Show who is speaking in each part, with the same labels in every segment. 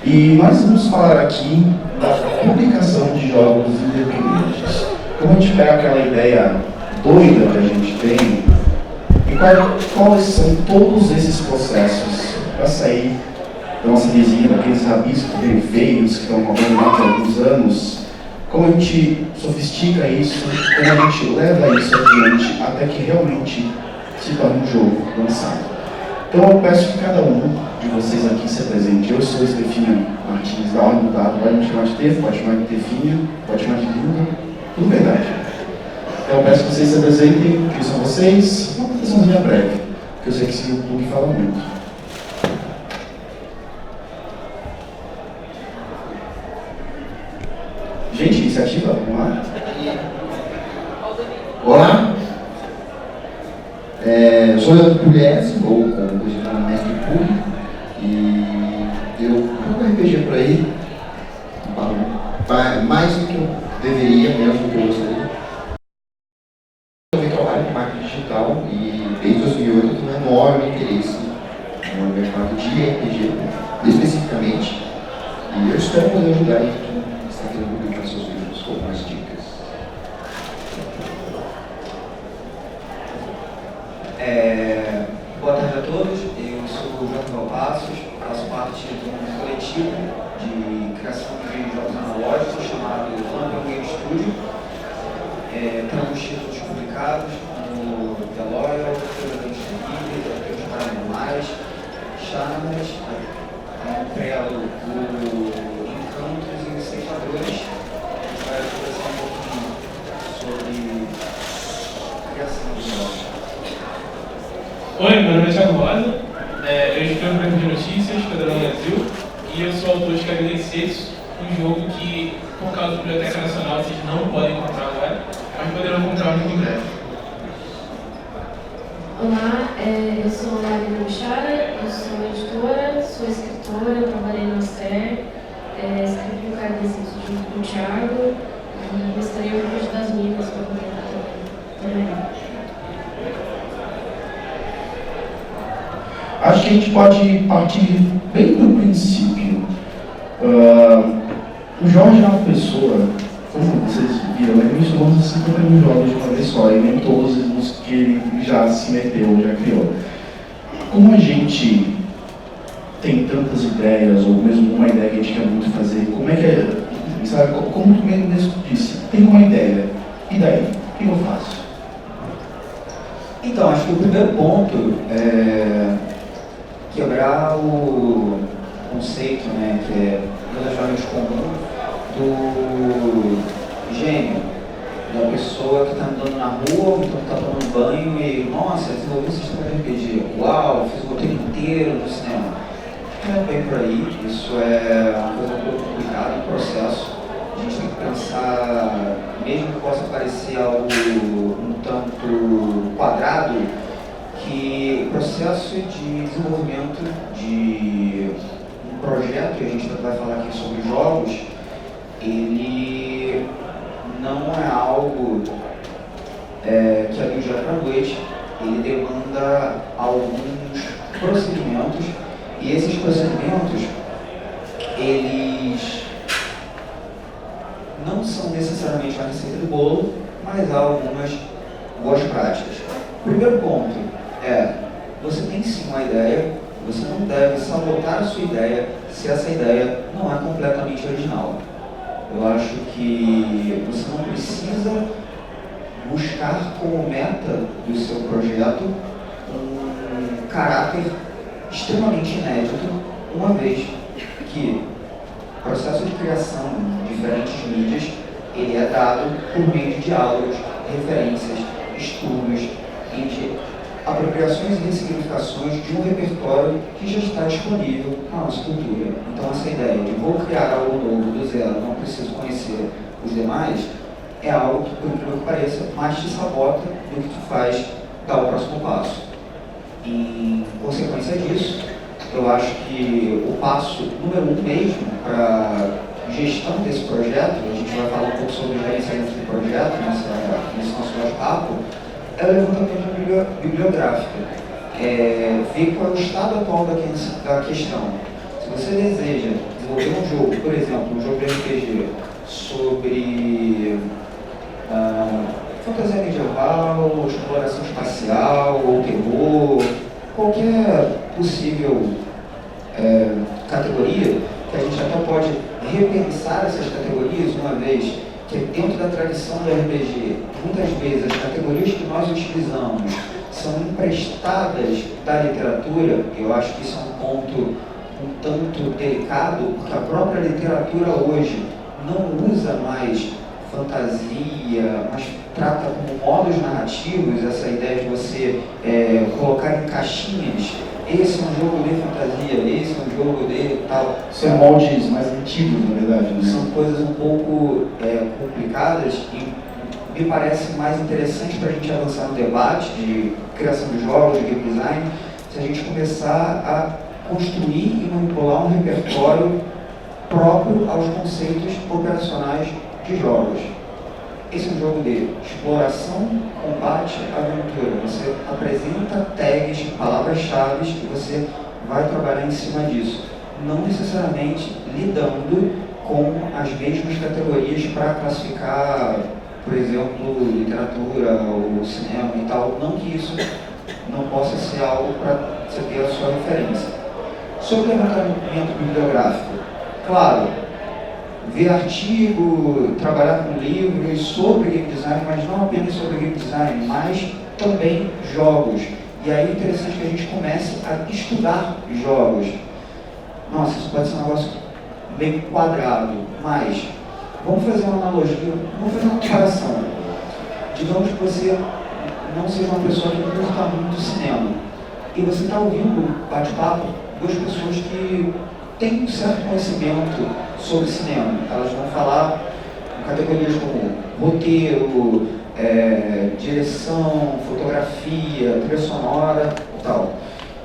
Speaker 1: E nós vamos falar aqui da publicação de jogos independentes. Como a gente pega aquela ideia doida que a gente tem, e quais são todos esses processos para sair da nossa vizinha, daqueles rabiscos bem feios que estão abandonados há alguns anos, como a gente sofistica isso, como a gente leva isso adiante até que realmente se torne um jogo lançado. Então eu peço que cada um de vocês aqui se apresente. Eu sou Estefinha Martins da Ordem do Dado, pode me chamar de Tefo, pode chamar de Tefinha, pode chamar de Duda, tudo verdade. Então eu peço que vocês se apresentem, quem são vocês, uma apresentaçãozinha breve, porque eu sei que esse YouTube fala muito. Gente, iniciativa, vamos lá.
Speaker 2: Olá, eu sou Leandro Pugliese, ou como você chama, Mestre Pulli, e eu jogo RPG por aí, mais do que eu deveria, menos do que eu gostaria. Eu trabalho com marketing digital e desde 2008 eu tenho um enorme interesse no mercado de RPG, especificamente, e eu espero poder ajudar aí quem está querendo publicar seus livros com algumas dicas.
Speaker 3: Boa tarde a todos, eu sou o João Passos, faço parte de um coletivo de criação de jogos analógicos chamado Lampion Game Studio. Temos títulos publicados no The Loyal, Deus Paranormais, Chamas, Prelo, Encantos e Ceifadores. A gente vai conversar um pouquinho sobre a criação de jogos.
Speaker 4: Oi, meu nome é Thiago Rosa, eu escrevo para de Notícias, Federal Brasil, e eu sou autor de KBD6, um jogo que, por causa da Biblioteca Nacional, vocês não podem comprar agora, mas poderão comprar muito em breve.
Speaker 5: Olá, eu sou a Marina Bichara, eu sou editora, sou escritora, trabalhei na SER, escrevi o KBD6 junto com o Thiago, e gostaria um pouco das Minas para poder também.
Speaker 1: Acho que a gente pode partir bem do princípio. O Jorge é uma pessoa, como vocês viram, ele misturou 50 mil jogos de uma vez só, e nem todos os que ele já se meteu, já criou. Como a gente tem tantas ideias, ou mesmo uma ideia que a gente quer muito fazer, como é que é, sabe, como tu mesmo disse, tem uma ideia, e daí? O que eu faço?
Speaker 3: Então, acho que o primeiro ponto é quebrar o conceito, né, que é relativamente comum, do gênio, da pessoa que está andando na rua, ou então está tomando banho e, nossa, desenvolvi um sistema de RPG, uau, fiz o roteiro inteiro no cinema. Não é bem por aí, isso é uma coisa um pouco complicada, um processo. A gente tem que pensar, mesmo que possa parecer algo um tanto quadrado, que o processo de desenvolvimento de um projeto, e a gente vai falar aqui sobre jogos, ele não é algo que é do dia para a noite, ele demanda alguns procedimentos, e esses procedimentos, eles não são necessariamente a receita do bolo, mas há algumas boas práticas. O primeiro ponto você tem sim uma ideia, você não deve sabotar a sua ideia se essa ideia não é completamente original. Eu acho que você não precisa buscar como meta do seu projeto um caráter extremamente inédito, uma vez que o processo de criação de diferentes mídias ele é dado por meio de diálogos, referências, estudos, apropriações e ressignificações de um repertório que já está disponível na nossa cultura. Então essa ideia de vou criar algo novo do zero, não preciso conhecer os demais, é algo que, por incrível que pareça, mais te sabota do que te faz dar o próximo passo. Em consequência disso, eu acho que o passo número 1 mesmo para gestão desse projeto, a gente vai falar um pouco sobre o gerenciamento do projeto nesse nosso bate-papo, é o levantamento bibliográfico. Ver qual é o estado atual da questão. Se você deseja desenvolver jogo, por exemplo, um jogo de RPG sobre fantasia medieval, exploração espacial, ou terror, qualquer possível categoria, que a gente até pode repensar essas categorias, uma vez que dentro da tradição do RPG, muitas vezes as categorias que nós utilizamos são emprestadas da literatura. Eu acho que isso é um ponto um tanto delicado, porque a própria literatura hoje não usa mais fantasia, mas trata como modos narrativos essa ideia de você colocar em caixinhas. Esse é um jogo de fantasia, esse é um jogo de tal.
Speaker 1: São moldes mais antigos, na verdade, né?
Speaker 3: São coisas um pouco complicadas e me parece mais interessante para a gente avançar no debate de criação de jogos, de game design, se a gente começar a construir e manipular um repertório próprio aos conceitos operacionais de jogos. Esse é um jogo de exploração, combate, aventura. Você apresenta tags, palavras-chave e você vai trabalhar em cima disso. Não necessariamente lidando com as mesmas categorias para classificar, por exemplo, literatura ou cinema e tal. Não que isso não possa ser algo para você ter a sua referência. Sobre o levantamento bibliográfico, claro, ver artigo, trabalhar com livros sobre game design, mas não apenas sobre game design, mas também jogos. E aí é interessante que a gente comece a estudar jogos. Nossa, isso pode ser um negócio bem quadrado, mas vamos fazer uma analogia, vamos fazer uma comparação. Digamos que você não seja uma pessoa que curta muito cinema e você está ouvindo bate-papo duas pessoas que têm um certo conhecimento sobre cinema. Elas vão falar em categorias como roteiro, direção, fotografia, trilha sonora e tal.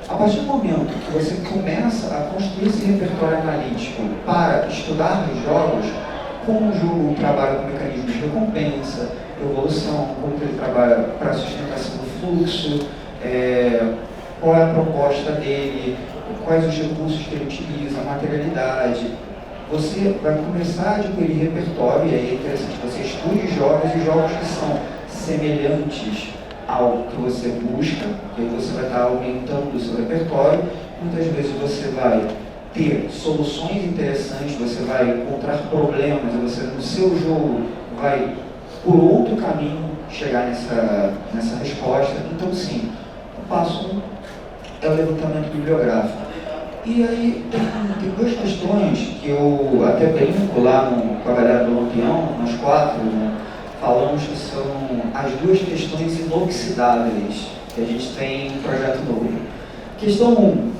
Speaker 3: A partir do momento que você começa a construir esse repertório analítico para estudar jogos, como o jogo trabalha com mecanismos de recompensa, evolução, como ele trabalha para a sustentação do fluxo, qual é a proposta dele, quais os recursos que ele utiliza, a materialidade, você vai começar a adquirir repertório, e aí é interessante que você estude jogos e jogos que são semelhantes ao que você busca, que você vai estar aumentando o seu repertório. Muitas vezes você vai ter soluções interessantes, você vai encontrar problemas, você no seu jogo vai por outro caminho chegar nessa resposta. Então sim, o passo 1 é o levantamento bibliográfico. E aí tem duas questões que eu até brinco lá com a galera do Lampião, nós quatro, né, falamos que são as duas questões inoxidáveis que a gente tem no projeto novo. Questão 1,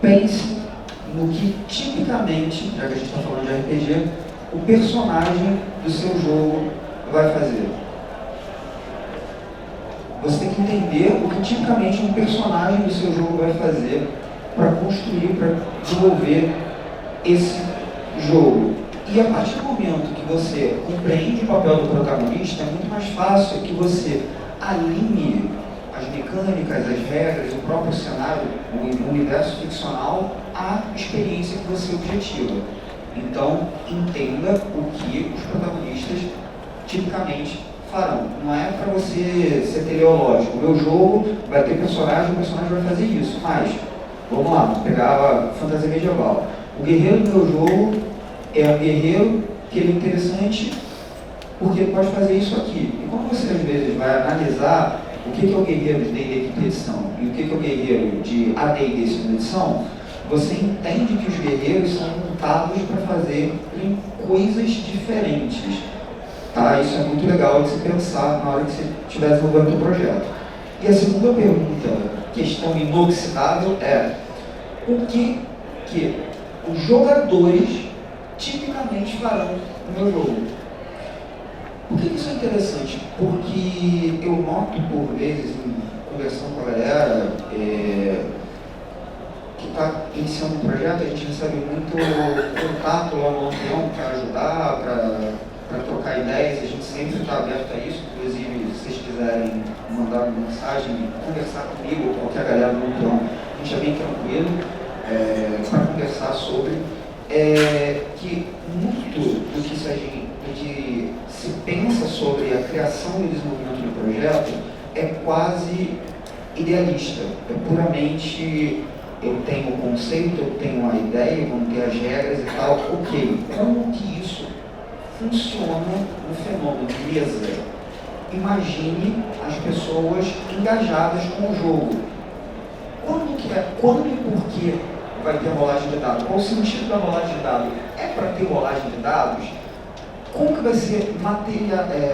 Speaker 3: pense no que tipicamente, já que a gente está falando de RPG, o personagem do seu jogo vai fazer. Você tem que entender o que tipicamente um personagem do seu jogo vai fazer para construir, para desenvolver esse jogo. E a partir do momento que você compreende o papel do protagonista, é muito mais fácil que você alinhe as mecânicas, as regras, o próprio cenário, o universo ficcional à experiência que você objetiva. Então, entenda o que os protagonistas tipicamente farão. Não é para você ser teleológico. O meu jogo vai ter personagem, o personagem vai fazer isso. Mas, vamos lá, vamos pegar a fantasia medieval. O guerreiro do meu jogo é um guerreiro que ele é interessante porque ele pode fazer isso aqui. E quando você às vezes vai analisar o que é o guerreiro de D&D quinta edição e o que é o guerreiro de AD&D segunda edição, você entende que os guerreiros são montados para fazer coisas diferentes. Tá? Isso é muito legal de se pensar na hora que você estiver desenvolvendo o projeto. E a segunda pergunta, questão inoxidável, é o que os jogadores tipicamente farão no meu jogo. Por que isso é interessante? Porque eu noto por vezes, conversando com a galera que está iniciando um projeto, a gente recebe muito contato lá no Lampião para ajudar, para trocar ideias, a gente sempre está aberto a isso. Inclusive, se vocês quiserem mandar uma mensagem, conversar comigo ou qualquer galera do Lampião, a gente é bem tranquilo. para conversar sobre, que muito do que se pensa sobre a criação e o desenvolvimento do projeto é quase idealista, é puramente eu tenho o conceito, eu tenho a ideia, vamos ter as regras e tal, ok, como que isso funciona no fenômeno mesa? Imagine as pessoas engajadas com o jogo. Quando e por que vai ter rolagem de dados? Qual o sentido da rolagem de dados? É para ter rolagem de dados? Como que vai ser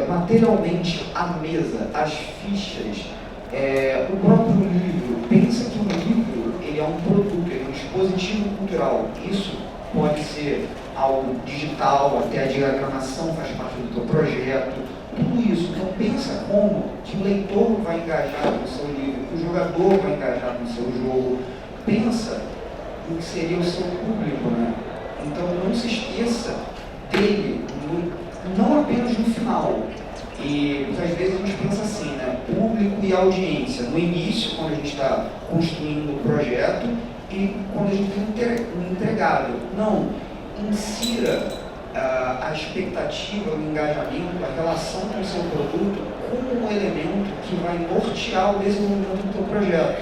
Speaker 3: materialmente a mesa, as fichas, o próprio livro? Pensa que um livro ele é um produto, ele é um dispositivo cultural. Isso pode ser algo digital, até a diagramação faz parte do teu projeto, tudo isso. Então pensa como que o leitor vai engajar no seu livro, que o jogador vai engajar no seu jogo. Pensa no que seria o seu público, né? Então não se esqueça dele, não apenas no final. E muitas vezes a gente pensa assim, né? Público e audiência. No início, quando a gente está construindo o projeto e quando a gente tem um entregado. Não, insira a expectativa, o engajamento, a relação com o seu produto como um elemento que vai nortear o desenvolvimento do seu projeto.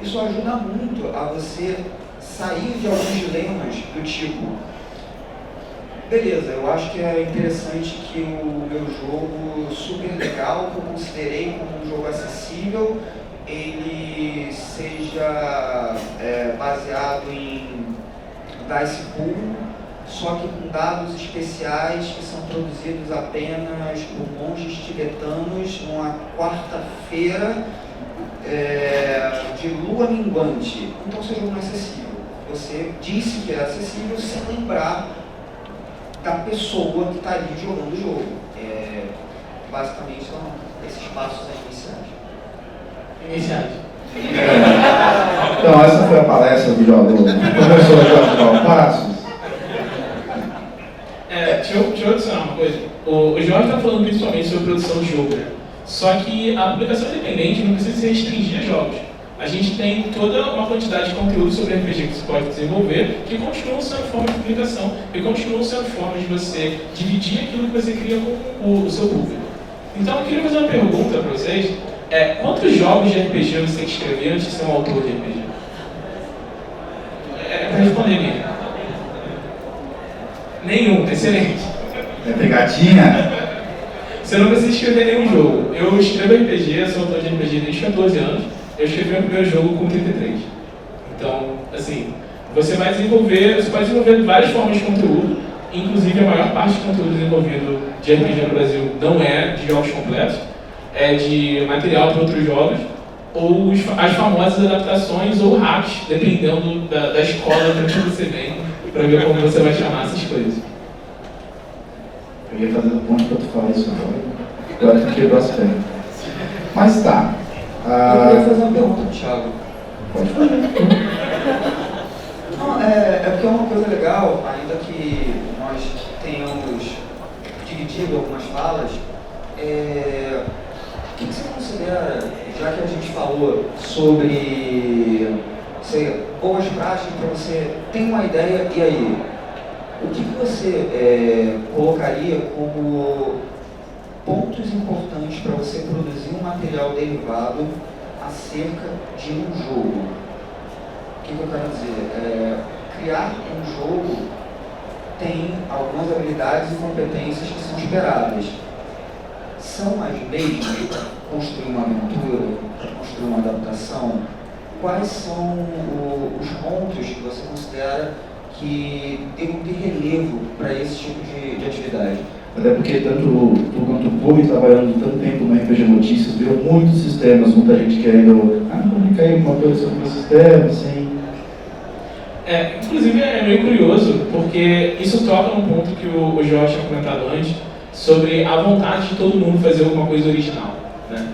Speaker 3: Isso ajuda muito a você sair de alguns dilemas do tipo, beleza, eu acho que é interessante que o meu jogo super legal, que eu considerei como um jogo acessível, ele seja baseado em dice pool, só que com dados especiais que são produzidos apenas por monges tibetanos numa quarta-feira de lua minguante. Então o seu jogo não é acessível. Você disse que era acessível sem lembrar da pessoa que está ali jogando o jogo. Basicamente são esses passos
Speaker 4: Iniciais.
Speaker 1: Então, essa foi a palestra do professor Jorge Valpassos.
Speaker 4: Deixa eu adicionar uma coisa. O Jorge está falando principalmente sobre produção de jogo, né? Só que a publicação independente não precisa se restringir a jogos. A gente tem toda uma quantidade de conteúdo sobre RPG que você pode desenvolver, que continuam sendo formas de publicação, e continuam sendo formas de você dividir aquilo que você cria com o seu público. Então, eu queria fazer uma pergunta para vocês. Quantos jogos de RPG você tem que escrever antes de ser um autor de RPG? Para responder mesmo. Nenhum, excelente.
Speaker 1: É pegadinha?
Speaker 4: Você não precisa escrever nenhum jogo. Eu escrevo RPG, eu sou autor de RPG desde 14 anos. Eu escrevi meu primeiro jogo com 33. Então, assim, você pode desenvolver várias formas de conteúdo. Inclusive, a maior parte do conteúdo desenvolvido de RPG no Brasil não é de jogos completos. É de material para outros jogos, ou as famosas adaptações ou hacks, dependendo da escola para que você vem, para ver como você vai chamar essas coisas.
Speaker 1: Eu ia fazer um ponto para tu falar isso agora tu quebrou as pernas. Mas tá.
Speaker 3: Eu queria fazer uma pergunta pro Thiago.
Speaker 1: Pode fazer.
Speaker 3: Não, porque é uma coisa legal, ainda que nós tenhamos dividido algumas falas, o que você considera, já que a gente falou sobre boas práticas para você ter uma ideia, e aí? O que você colocaria como pontos importantes para você produzir um material derivado acerca de um jogo? O que eu quero dizer? Criar um jogo tem algumas habilidades e competências que são esperadas. São as mesmas? Construir uma aventura, construir uma adaptação? Quais são os pontos que você considera que tem que ter relevo para esse tipo de atividade?
Speaker 1: Até porque tanto tu quanto o Pui, trabalhando tanto tempo no RPG Notícias, viram muitos sistemas, muita gente querendo publicar aí uma coisa sobre o sistema, assim.
Speaker 4: Inclusive é meio curioso, porque isso toca num ponto que o Jorge tinha comentado antes, sobre a vontade de todo mundo fazer alguma coisa original, né?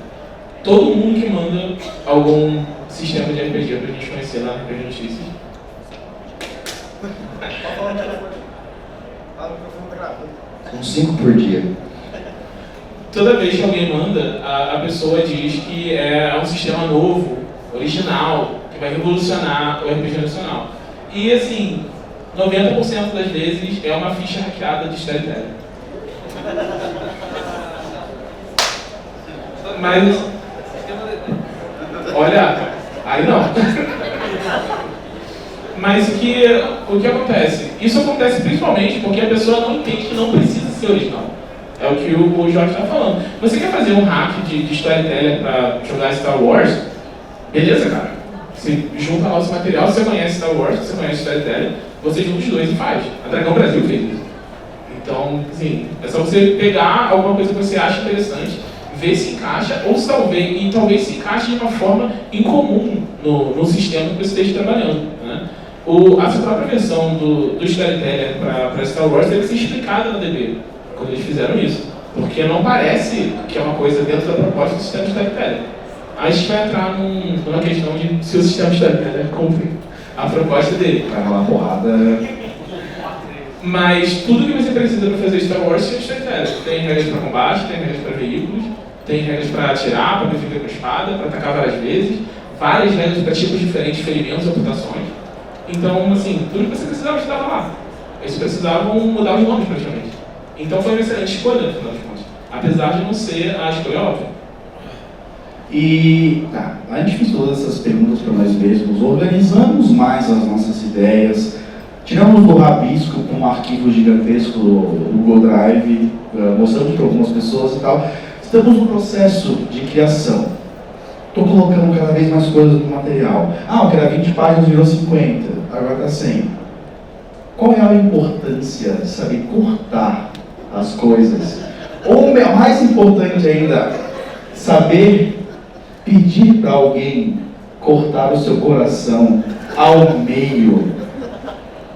Speaker 4: Todo mundo que manda algum sistema de RPG pra gente conhecer lá no RPG Notícias.
Speaker 2: São 5 por dia.
Speaker 4: Toda vez que alguém manda, a pessoa diz que é um sistema novo, original, que que vai revolucionar o RPG nacional. E assim, 90% das vezes é uma ficha hackeada de storytelling. Mas, olha, aí não. Mas o que acontece? Isso acontece principalmente porque a pessoa não entende que não precisa ser original. É o que o Jorge está falando. Você quer fazer um hack de storytelling para jogar Star Wars? Beleza, cara. Você junta lá o seu material, você conhece Star Wars, você conhece storytelling, você junta os dois e faz. A Dragão Brasil fez isso. Então, assim, é só você pegar alguma coisa que você acha interessante, ver se encaixa, ou talvez se encaixe de uma forma incomum no sistema que você esteja trabalhando. Né? A sua própria versão do storytelling para Star Wars teve que ser explicada na DB, quando eles fizeram isso. Porque não parece que é uma coisa dentro da proposta do sistema de storytelling. Aí a gente vai entrar numa questão de se o sistema de storytelling cumpre a proposta dele.
Speaker 1: Vai rolar porrada.
Speaker 4: Mas tudo que você precisa para fazer Star Wars é storytelling. Tem regras para combate, tem regras para veículos, tem regras para atirar, para defender com espada, para atacar várias vezes, várias regras para tipos diferentes de ferimentos ou amputações. Então, assim, tudo que você precisava estava lá. Eles precisavam mudar os nomes praticamente. Então foi uma excelente escolha, no final de contas. Apesar de não ser a escolha óbvia.
Speaker 1: E tá, a gente fez todas essas perguntas para nós mesmos, organizamos mais as nossas ideias, tiramos do rabisco com um arquivo gigantesco do Google Drive, mostramos para algumas pessoas e tal. Estamos no processo de criação. Estou colocando cada vez mais coisas no material. Eu quero 20 páginas, virou 50, agora está 100. Qual é a importância de saber cortar as coisas? Ou mais importante ainda, saber pedir para alguém cortar o seu coração ao meio,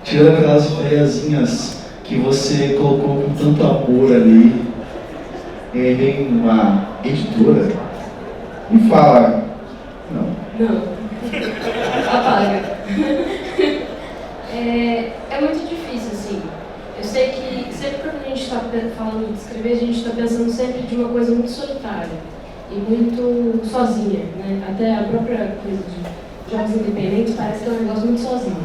Speaker 1: tirando aquelas ideiazinhas que você colocou com tanto amor ali, e aí vem uma editora e fala,
Speaker 5: Não. Apaga. É muito difícil, assim. Eu sei que sempre quando a gente está falando de escrever, a gente está pensando sempre de uma coisa muito solitária e muito sozinha, né? Até a própria coisa de jogos independentes parece que é um negócio muito sozinho.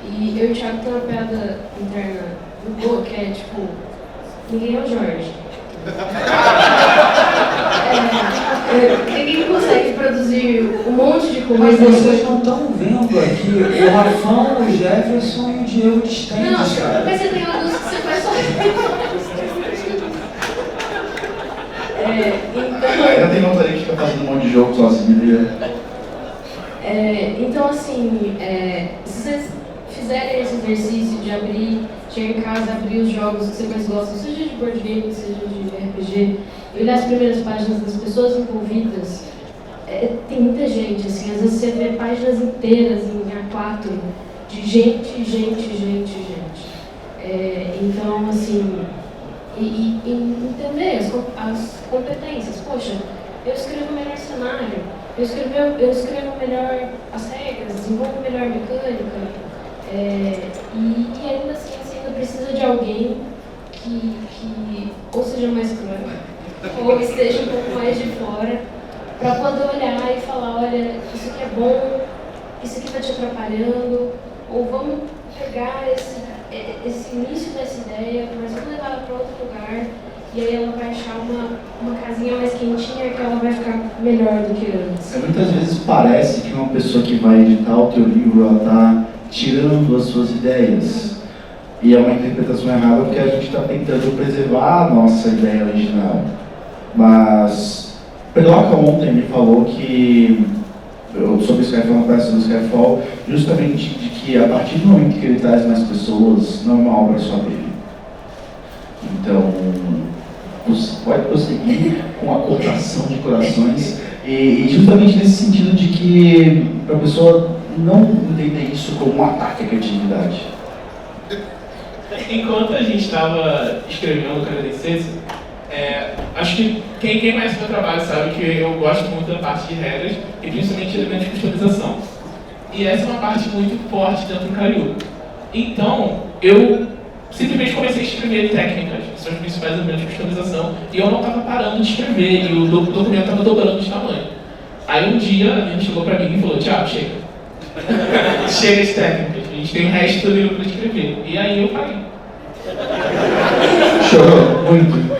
Speaker 5: E eu e o Thiago tem uma piada interna muito boa, que é tipo, ninguém é o Jorge. Ninguém consegue produzir um monte de coisa.
Speaker 3: Mas vocês não estão vendo aqui o Rafão, o Jefferson e o Diego distantes,
Speaker 5: Não,
Speaker 3: cara.
Speaker 5: mas você tem alguns que você faz sozinho.
Speaker 1: ainda tem notaria que fica fazendo um monte de jogo sozinho.
Speaker 5: Então, assim, se vocês fizerem esse exercício de chegar em casa, abrir os jogos que você mais gosta, seja de board game, seja de RPG, e olhar as primeiras páginas das pessoas envolvidas, tem muita gente, assim, às vezes você vê páginas inteiras em A4 de gente. Então, assim, e entender as competências. Poxa, eu escrevo melhor cenário, eu escrevo melhor as regras, desenvolvo melhor a mecânica, e ainda assim você ainda precisa de alguém que ou seja mais cruel, ou esteja um pouco mais de fora, para poder olhar e falar, olha, isso aqui é bom, isso aqui está te atrapalhando, ou vamos pegar esse início dessa ideia, mas vamos levar ela para outro lugar, e aí ela vai achar uma casinha mais quentinha que ela vai ficar melhor do que antes.
Speaker 1: Muitas vezes parece que uma pessoa que vai editar o teu livro, ela está tirando as suas ideias. E é uma interpretação errada porque a gente está tentando preservar a nossa ideia original. Mas Pedoca ontem me falou que, sobre o Skyfall, na peça do Skyfall, justamente de que a partir do momento que ele traz mais pessoas, não é uma obra só dele. Então, você pode prosseguir com a cortação de corações e justamente nesse sentido de que para a pessoa não entender isso como um ataque à criatividade.
Speaker 4: Enquanto a gente estava escrevendo o Canadense, acho que quem conhece o meu trabalho sabe que eu gosto muito da parte de regras e principalmente elementos de customização. E essa é uma parte muito forte dentro do Cariúba. Então, eu simplesmente comecei a escrever técnicas, que são os principais elementos de customização, e eu não estava parando de escrever, e o documento estava dobrando de tamanho. Aí um dia, a gente chegou para mim e falou, Thiago, chega, Chega de técnicas, a gente tem o resto do livro para escrever. E aí eu parei.
Speaker 1: Chorou muito.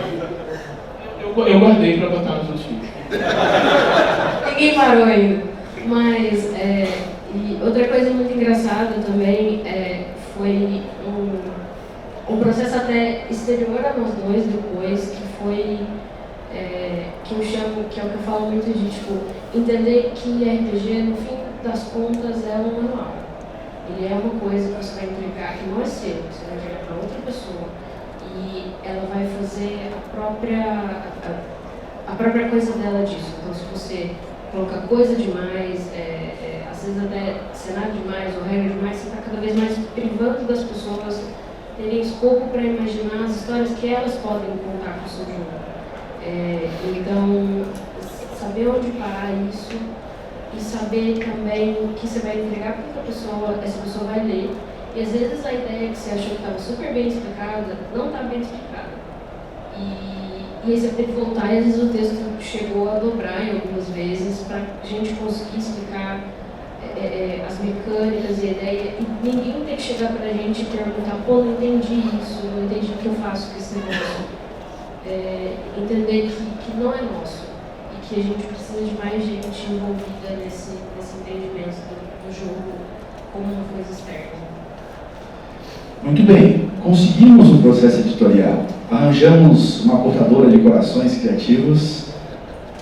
Speaker 4: Eu guardei para botar nos outros livros.
Speaker 5: Ninguém parou ainda. Mas, e outra coisa muito engraçada também foi um processo até exterior a nós dois depois, que foi, que eu chamo, que é o que eu falo muito de, tipo, entender que RPG, no fim das contas, é um manual. Ele é uma coisa que você vai entregar que não é seu, você vai entregar para outra pessoa. E ela vai fazer a própria coisa dela disso. Então, se você colocar coisa demais, às vezes até cenário demais ou regra demais, você está cada vez mais privando das pessoas terem escopo para imaginar as histórias que elas podem contar com o seu jogo. Então, saber onde parar isso e saber também o que você vai entregar para essa pessoa vai ler. E às vezes a ideia que você achou que estava super bem explicada não está bem explicada. E aí você tem que voltar, e às vezes o texto chegou a dobrar em algumas vezes para a gente conseguir explicar as mecânicas e a ideia. E ninguém tem que chegar para a gente e perguntar, pô, não entendi isso, não entendi o que eu faço com esse negócio. Entender que não é nosso e que a gente precisa de mais gente envolvida nesse entendimento do jogo como uma coisa externa.
Speaker 1: Muito bem, conseguimos o processo editorial, arranjamos uma portadora de corações criativos,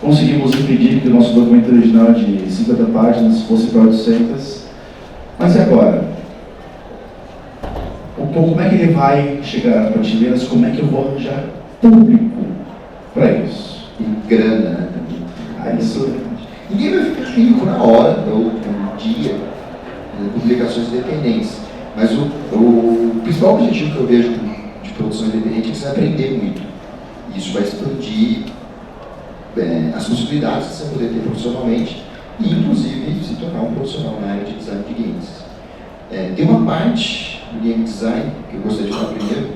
Speaker 1: conseguimos impedir que o nosso documento original de 50 páginas fosse para 800, mas e agora? Como é que ele vai chegar às prateleiras? Como é que eu vou arranjar público para isso?
Speaker 2: E grana, né?
Speaker 1: Isso.
Speaker 2: Ninguém vai ficar rico na hora, ou um dia, de publicações independentes. Mas o principal objetivo que eu vejo de produção independente é que você vai aprender muito. Isso vai expandir as possibilidades que você vai poder ter profissionalmente e, inclusive, se tornar um profissional na área de design de games. Tem uma parte do game design que eu gostaria de falar primeiro,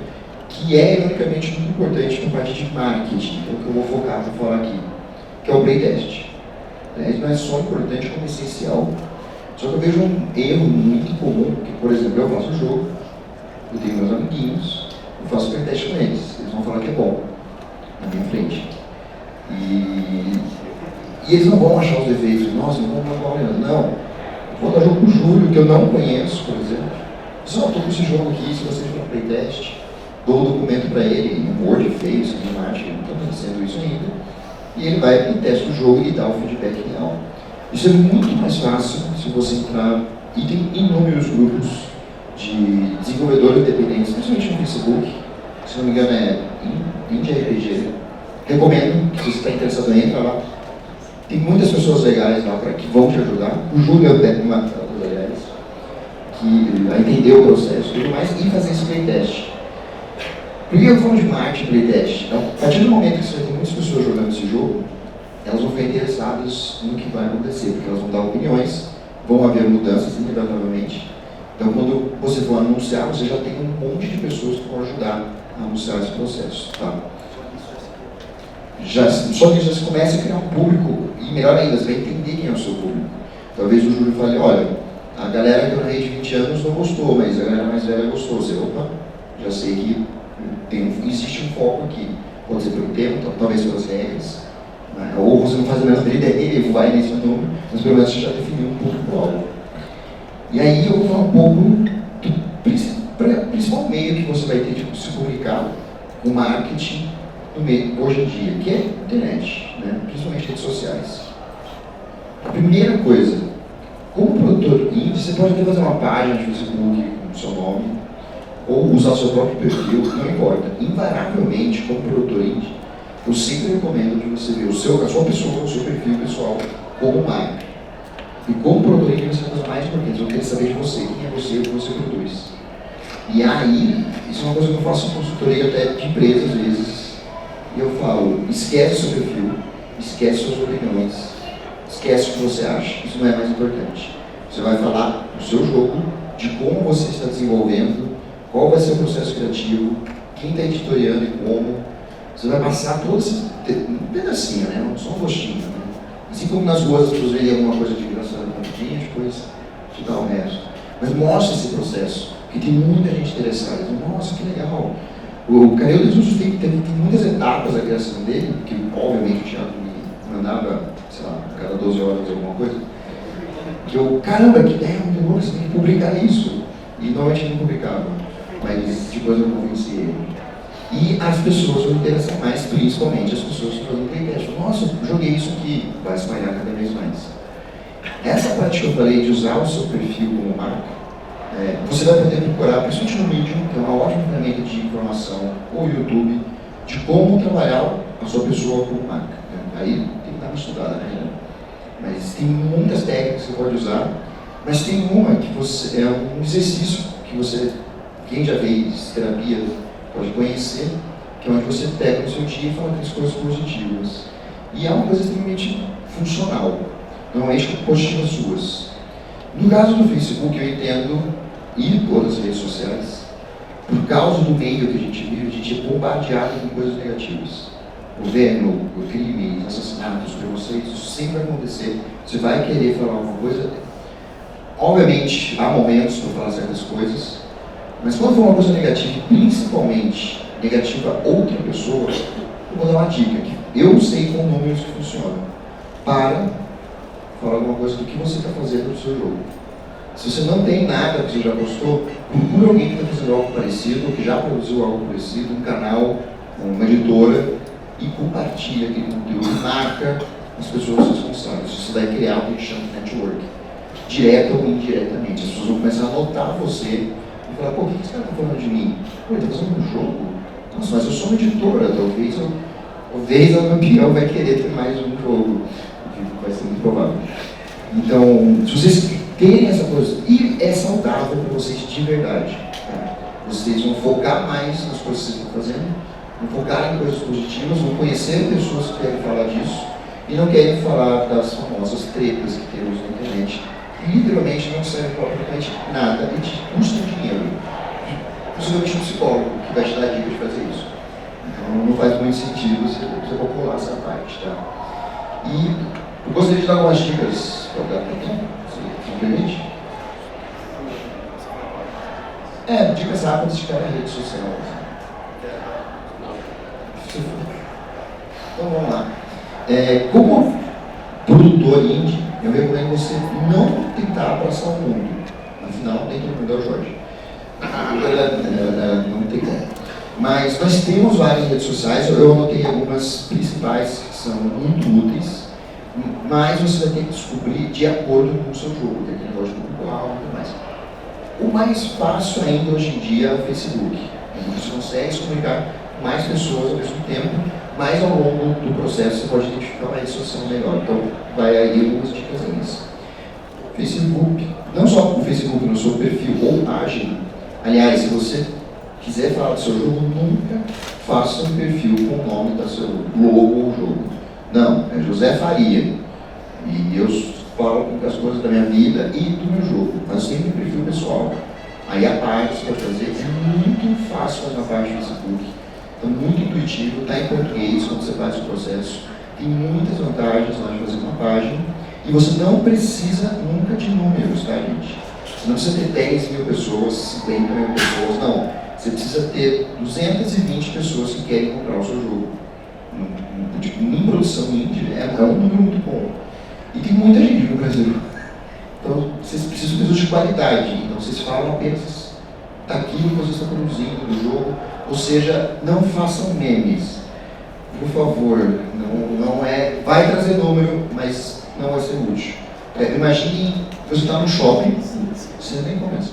Speaker 2: que é, ironicamente, muito importante na parte de marketing, que é o que eu vou focar para falar aqui, que é o playtest. Ele não é só importante, como essencial. Só que eu vejo um erro muito comum, que, por exemplo, eu faço o jogo, eu tenho meus amiguinhos, eu faço playtest com eles vão falar que é bom, na minha frente. E eles não vão achar os defeitos, nossa, não vão magoar o Leandro. Não, eu vou dar jogo pro Júlio, que eu não conheço, por exemplo. Só estou com esse jogo aqui, se você tiver playtest, dou o documento para ele, em Word feio, sem imagem, ele não está fazendo isso ainda. E ele vai e testa o jogo e dá o feedback real. Isso é muito mais fácil se você entrar, e tem inúmeros grupos de desenvolvedores independentes, principalmente no Facebook, se não me engano é Indie RPG. Recomendo, se você está interessado em entrar lá. Tem muitas pessoas legais lá que vão te ajudar. O Júlio é uma das legais, que vai entender o processo e tudo mais, e fazer esse playtest. Por que eu falo de marketing playtest? Então, a partir do momento que você vai ter muitas pessoas jogando esse jogo, elas vão ficar interessadas no que vai acontecer, porque elas vão dar opiniões, vão haver mudanças inevitavelmente. Então, quando você for anunciar, você já tem um monte de pessoas que vão ajudar a anunciar esse processo. Tá? Só que você começa a criar um público, e melhor ainda, você vai entender quem é o seu público. Talvez o Júlio fale, olha, a galera que eu narrei de 20 anos não gostou, mas a galera mais velha gostou. Você, opa, já sei que existe um foco aqui. Pode ser pelo tempo, talvez pelas regras, né? Ou você não faz a menor ideia, ele vai nesse número, mas pelo menos você já definiu um pouco o alvo. E aí eu vou falar um pouco do principal meio que você vai ter de se comunicar com marketing no meio, hoje em dia, que é a internet, né? Principalmente redes sociais. A primeira coisa, como produtor indie, você pode até fazer uma página de Facebook com o seu nome, ou usar o seu próprio perfil, não importa. Invariavelmente, como produtor indie, eu sempre recomendo que você veja a sua pessoa, o seu perfil pessoal, como marca. E como produtor indie, você faz mais importante, eu quero saber de você, quem é você e o que você produz. E aí, isso é uma coisa que eu faço em consultoria até de empresa, às vezes, e eu falo, esquece o seu perfil, esquece suas opiniões, esquece o que você acha, isso não é mais importante. Você vai falar do seu jogo, de como você está desenvolvendo, qual vai ser o processo criativo, quem está editoriando e como. Você vai passar todo esse pedacinho, né? Só um gostinho, né? Assim como nas ruas as pessoas veem alguma coisa de engraçada rapidinho, depois estudar o resto. Mas mostra esse processo, porque tem muita gente interessada. Nossa, que legal. O Canil dos Justos tem muitas etapas da criação dele, que obviamente o Thiago me mandava, sei lá, a cada 12 horas alguma coisa. Que eu, caramba, que ideia muito boa, você tem que publicar isso. E normalmente não publicava, mas depois eu convenci ele. E as pessoas vão interessar mais, principalmente as pessoas que fazem playtest. Nossa, joguei isso aqui, vai espalhar cada vez mais. Essa parte que eu falei de usar o seu perfil como marca, você vai poder procurar, principalmente no Medium, que é uma ótima ferramenta de informação, ou YouTube, de como trabalhar a sua pessoa como marca. Aí tem que dar uma estudada, né? Mas tem muitas técnicas que você pode usar, mas tem uma que você, é um exercício que você, quem já fez terapia, pode conhecer, que é onde você pega no seu dia e fala aquelas coisas positivas. E é uma coisa extremamente funcional, normalmente positivas suas. No caso do Facebook, eu entendo, e todas as redes sociais, por causa do meio que a gente vive, a gente é bombardeado com coisas negativas. Governo, crime, assassinatos, preconceitos, isso sempre vai acontecer. Você vai querer falar alguma coisa. Obviamente, há momentos para falar certas coisas, mas quando for uma coisa negativa, principalmente negativa a outra pessoa, eu vou dar uma dica que eu sei com números que funcionam. Para falar alguma coisa do que você está fazendo no seu jogo. Se você não tem nada que você já postou, procure alguém que está fazendo algo parecido, ou que já produziu algo parecido, um canal, uma editora, e compartilha aquele conteúdo, marca as pessoas responsáveis. Você vai criar o que a gente chama de network, direta ou indiretamente. As pessoas vão começar a notar você e falar, pô, o que esse cara está falando de mim? Pô, ele está fazendo um jogo? Nossa, mas eu sou uma editora, talvez a campeão vai querer ter mais um jogo, que vai ser muito provável. Então, se vocês terem essa coisa, e é saudável para vocês de verdade, tá? Vocês vão focar mais nas coisas que vocês estão fazendo, vão focar em coisas positivas, vão conhecer pessoas que querem falar disso e não querem falar das famosas tretas que temos na internet, que literalmente não servem para praticamente nada e te custam dinheiro. Possivelmente um psicólogo que vai te dar dica de fazer isso. Então não faz muito sentido você calcular essa parte, tá? E eu gostaria de dar algumas dicas para dar para mim, se me permite. Dicas rápidas de cada rede social. Então vamos lá. Como produtor indie, eu recomendo você não tentar abraçar o mundo. Afinal, nem todo mundo é o Jorge. Não tem como. Mas nós temos várias redes sociais, eu anotei algumas principais que são muito úteis, mas você vai ter que descobrir de acordo com o seu jogo, tem aquele negócio do público-alvo e tudo mais. O mais fácil ainda hoje em dia é o Facebook. Você consegue se comunicar com mais pessoas ao mesmo tempo, mas ao longo do processo você pode identificar uma rede social melhor. Então, vai aí algumas dicas. Facebook, não só o Facebook no seu perfil ou página. Aliás, se você quiser falar do seu jogo, nunca faça um perfil com o nome do seu logo ou jogo. Não, é José Faria. E eu falo com as coisas da minha vida e do meu jogo, mas sempre um perfil pessoal. Aí a página você pode fazer, é muito fácil fazer uma página no Facebook. Então, muito intuitivo, está em português quando você faz o processo. Tem muitas vantagens na hora de fazer uma página. E você não precisa nunca de números, tá, gente? Você não precisa ter 10 mil pessoas, 50 mil pessoas, não. Você precisa ter 220 pessoas que querem comprar o seu jogo. Em produção indie, é um número muito bom. E tem muita gente no Brasil. Então, vocês precisam de pessoas de qualidade. Então, vocês falam apenas daquilo que vocês estão produzindo, do jogo. Ou seja, não façam memes. Por favor, não é... Vai trazer número, mas não vai ser útil. Imagine você está no shopping, você nem começa.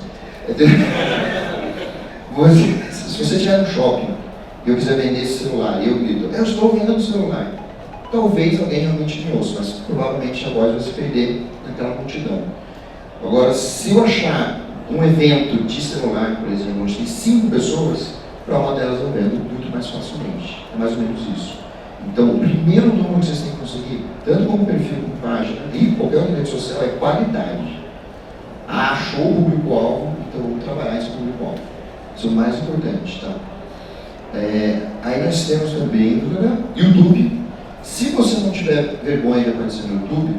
Speaker 2: Se você estiver no shopping e eu quiser vender esse celular e eu grito, eu estou vendendo o celular, talvez alguém realmente me ouça, mas provavelmente a voz vai se perder naquela multidão. Agora, se eu achar um evento de celular, por exemplo, onde tem 5 pessoas, para uma delas eu vendo muito mais facilmente. É mais ou menos isso. Então, o primeiro número que vocês têm que conseguir, tanto como perfil, como página, e qualquer outra rede social, é qualidade. Achou o público-alvo, então vamos trabalhar esse público-alvo. Isso é o mais importante, tá? Aí nós temos também YouTube. Se você não tiver vergonha de aparecer no YouTube,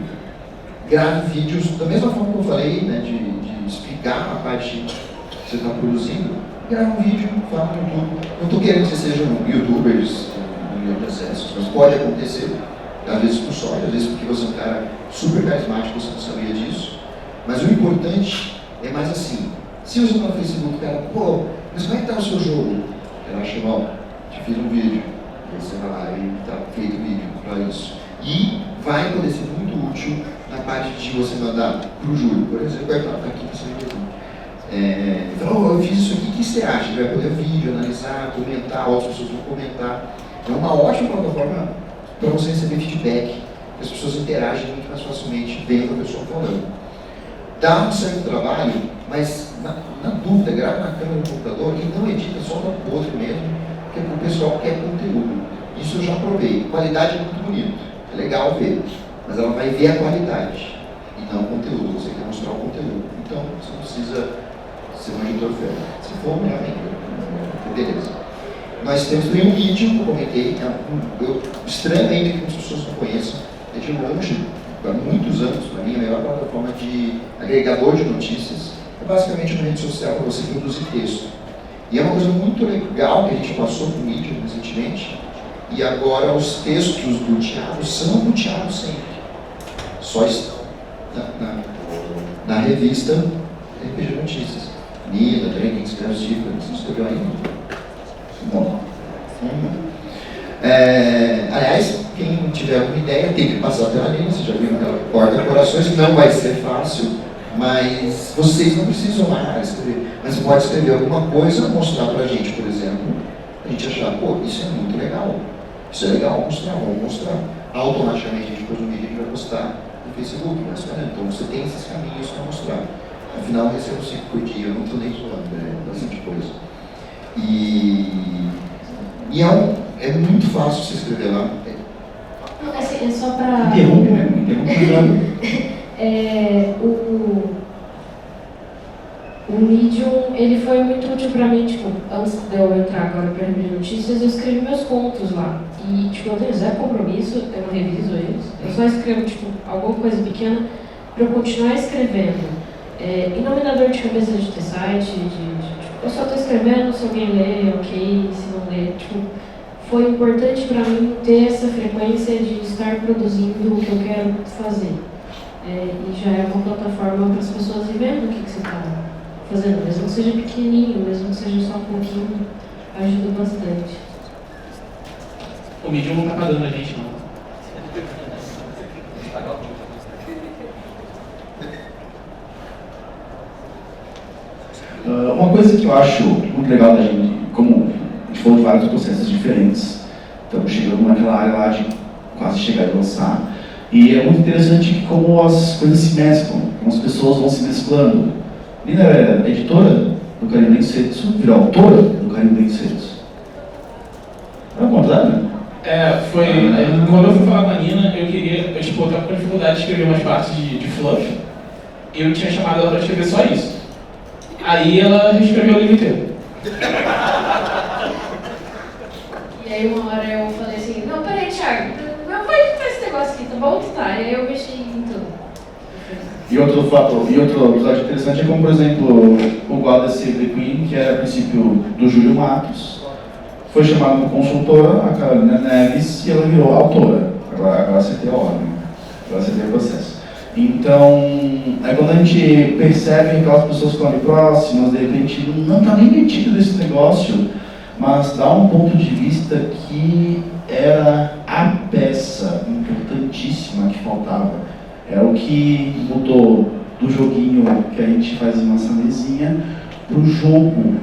Speaker 2: grave vídeos, da mesma forma que eu falei, né, de explicar a parte que você está produzindo, grava um vídeo, fala no YouTube. Não estou querendo que vocês sejam youtubers com 1 milhão de acessos, mas pode acontecer, às vezes por sorte, às vezes porque você é um cara super carismático, você não sabia disso. Mas o importante é mais assim, se você está no Facebook, cara, pô, mas como é que está o seu jogo? Relaxa, irmão, te fiz um vídeo, aí você vai lá e está feito o vídeo para isso. E vai poder ser muito útil na parte de você mandar para o Júlio, por exemplo, vai estar aqui para você ver. Então, eu fiz isso aqui, o que você acha? Ele vai poder vídeo, analisar, comentar, outras pessoas vão comentar. É uma ótima plataforma para você receber feedback, que as pessoas interagem muito mais facilmente vendo a pessoa falando. Dá um certo trabalho, mas na dúvida, grava na câmera do computador e não edita só no outro mesmo, porque o pessoal quer conteúdo. Isso eu já provei. Qualidade é muito bonito, é legal ver, mas ela vai ver a qualidade e não o conteúdo. Você quer mostrar o conteúdo. Então, você não precisa ser um editor fera. Se for, melhor ainda. Beleza. Nós temos também um vídeo que eu comentei, eu estranho ainda que as pessoas não conheçam, é de longe, há muitos anos, para mim, a melhor plataforma de agregador de notícias. É basicamente uma rede social para você produzir texto. E é uma coisa muito legal que a gente passou por mídia recentemente, e agora os textos do Thiago são do Thiago sempre. Só estão na revista RPG Notícias. Nina, também, quem escreve os livros, não escreveu ainda? Bom. Aliás, quem tiver alguma ideia tem que passar pela linha, você já viu aquela porta corações, não vai ser fácil, mas vocês não precisam mais escrever. Mas você pode escrever alguma coisa, mostrar pra gente, por exemplo, a gente achar, pô, isso é muito legal, isso é legal, vamos mostrar. Automaticamente a gente pôs um vídeo, a gente vai postar no Facebook, mas então você tem esses caminhos para mostrar. Afinal, eu recebo 5 por dia, eu não estou nem zoando, é bastante coisa. E é muito fácil se inscrever lá.
Speaker 5: Assim, é só para...
Speaker 1: Interrompe mesmo, interrompe.
Speaker 5: O Medium, ele foi muito útil para mim, tipo, antes de eu entrar agora para RPG Notícias, eu escrevi meus contos lá. E, tipo, eu tenho zero compromisso, eu não reviso eles. Eu só escrevo, tipo, alguma coisa pequena para eu continuar escrevendo. E não me dá dor de cabeça de ter site, tipo, eu só estou escrevendo, se alguém lê, ok, se não lê, tipo, foi importante para mim ter essa frequência de estar produzindo o que eu quero fazer. E já é uma plataforma para as pessoas ir vendo o que você está fazendo, mesmo que seja pequenininho, mesmo que seja só um pouquinho, ajuda bastante.
Speaker 4: O Medium não está pagando a gente, não.
Speaker 1: Uma coisa que eu acho muito legal da gente, como a gente falou de vários processos diferentes, estamos chegando naquela área lá de quase chegar e lançar, e é muito interessante como as coisas se mesclam, como as pessoas vão se mesclando. Nina é editora do Carimbo em Setsu, virou autora do Carimbo em Setsu. É o contrário?
Speaker 4: Quando eu fui falar com a Nina, eu estava com dificuldade de escrever umas partes de fluff, e eu tinha chamado ela para escrever só isso. Aí ela escreveu o livro inteiro.
Speaker 5: E aí uma hora eu falei assim, não, peraí, Thiago, não vai editar esse negócio aqui, tá bom? Tá. E aí eu mexi em tudo.
Speaker 1: E outro episódio interessante é como, por exemplo, o Guarda Save the Queen, que era a princípio do Júlio Matos, foi chamado como consultora, a Carolina Neves, e ela virou autora. Agora acertei a ordem, agora acertei o processo. Então, quando a gente percebe que aquelas pessoas que estão ali próximas, de repente, não está nem metido nesse negócio, mas dá um ponto de vista que era a peça importantíssima que faltava. É o que mudou do joguinho que a gente faz em nossa mesinha para o jogo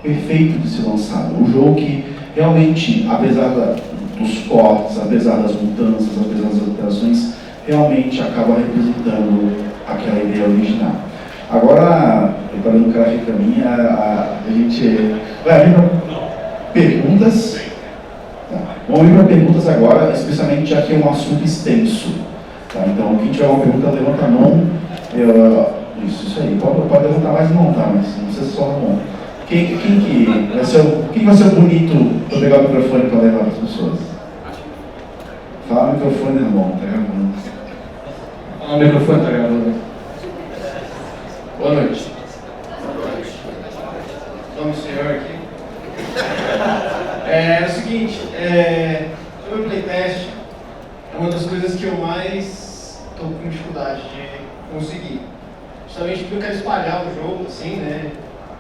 Speaker 1: perfeito de ser lançado. O jogo que realmente, apesar dos cortes, apesar das mudanças, apesar das alterações, realmente acaba representando aquela ideia original. Agora, preparando o cara para mim, a gente vai abrir para perguntas. Tá. Vamos abrir para perguntas agora, especialmente já que é um assunto extenso. Tá? Então, quem tiver uma pergunta, levanta a mão. Isso aí. Pode levantar mais mão, tá? Mas não precisa só a mão. Quem vai ser o bonito para pegar o microfone para levar para as pessoas? Fala o microfone, irmão, tá gravando.
Speaker 4: Fala o microfone, tá gravando.
Speaker 6: Boa noite. Vamos, senhor, aqui. É o seguinte, sobre o playtest, é uma das coisas que eu mais estou com dificuldade de conseguir. Justamente porque eu quero espalhar o jogo, assim, né?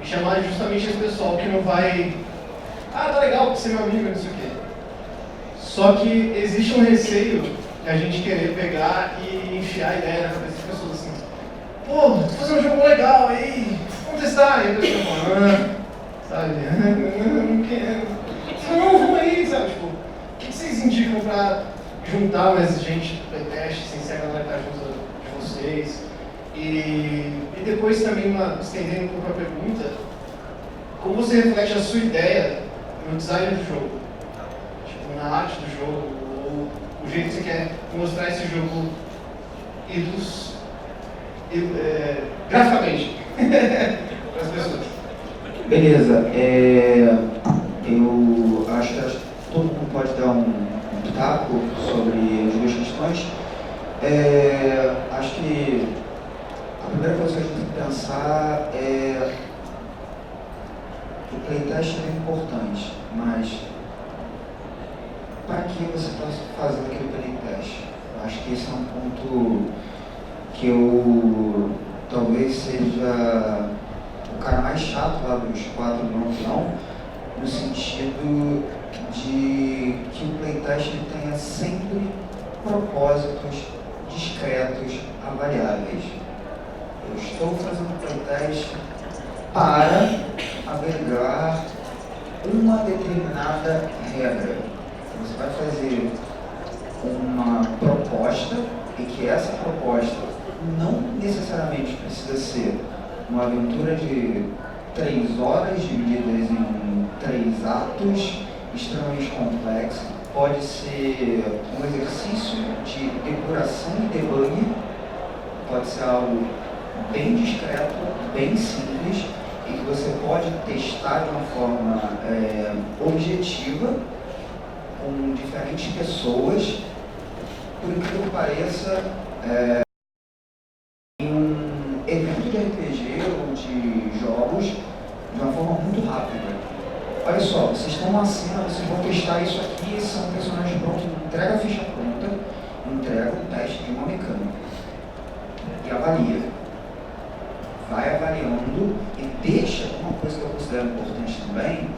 Speaker 6: E chamar justamente esse pessoal que não vai... Ah, tá legal, você é meu amigo, não sei o quê. Só que existe um receio de a gente querer pegar e enfiar a ideia na cabeça das pessoas, assim. Pô, vou fazer um jogo legal aí, vamos testar. E a pessoa fala, sabe? Não quero. Não, vamos aí, sabe? Tipo, o que vocês indicam pra juntar mais gente do playtest, sem ser a galera que tá junto de vocês? E depois também, estendendo um pouco a pergunta, como você reflete a sua ideia no design do jogo? Tipo, na arte do jogo, ou o jeito que você quer mostrar esse jogo graficamente para as pessoas.
Speaker 3: Beleza, eu acho que todo mundo pode dar um pitaco sobre as duas questões. Acho que a primeira coisa que a gente tem que pensar é que o playtest é importante, mas para que você está fazendo aquele playtest? Acho que esse é um ponto que eu talvez seja o cara mais chato lá dos 4 não, no sentido de que o playtest ele tenha sempre propósitos discretos, avaliáveis. Eu estou fazendo playtest para averiguar uma determinada regra. Você vai fazer uma proposta e que essa proposta não necessariamente precisa ser uma aventura de 3 horas divididas em 3 atos extremamente complexos. Pode ser um exercício de depuração e debug, pode ser algo bem discreto, bem simples e que você pode testar de uma forma objetiva com diferentes pessoas. Por incrível que pareça, em um evento de RPG ou de jogos de uma forma muito rápida. Olha só, vocês estão na cena, vocês vão testar isso aqui, são personagens prontos, entrega a ficha pronta, entrega o teste de uma mecânica e avalia. Vai avaliando e deixa, uma coisa que eu considero importante também,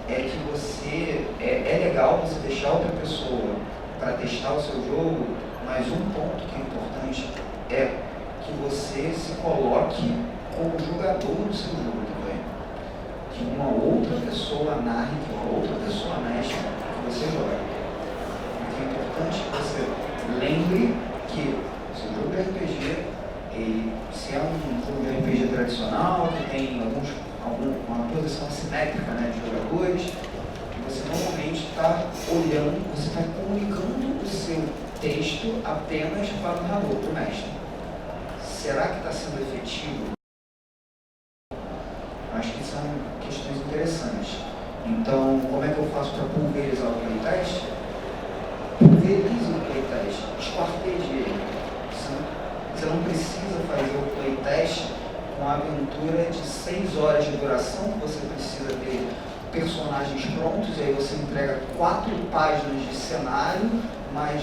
Speaker 3: é que você, é legal você deixar outra pessoa para testar o seu jogo, mas um ponto que é importante é que você se coloque como jogador do seu jogo também. Que uma outra pessoa narre, que uma outra pessoa mexe, que você joga. Então é importante que você lembre que o seu jogo de RPG, se é um jogo de RPG tradicional, que tem uma posição simétrica, né, de jogadores, você normalmente está olhando, você está comunicando o seu texto apenas para o narrador, para o mestre. Será que está sendo efetivo? Acho que são questões interessantes. Então, como é que eu faço para pulverizar o playtest? Pulverize o playtest, esquarteje ele. Você não precisa fazer o playtest com a aventura de 6 horas de duração, que você precisa ter personagens prontos, e aí você entrega 4 páginas de cenário, mais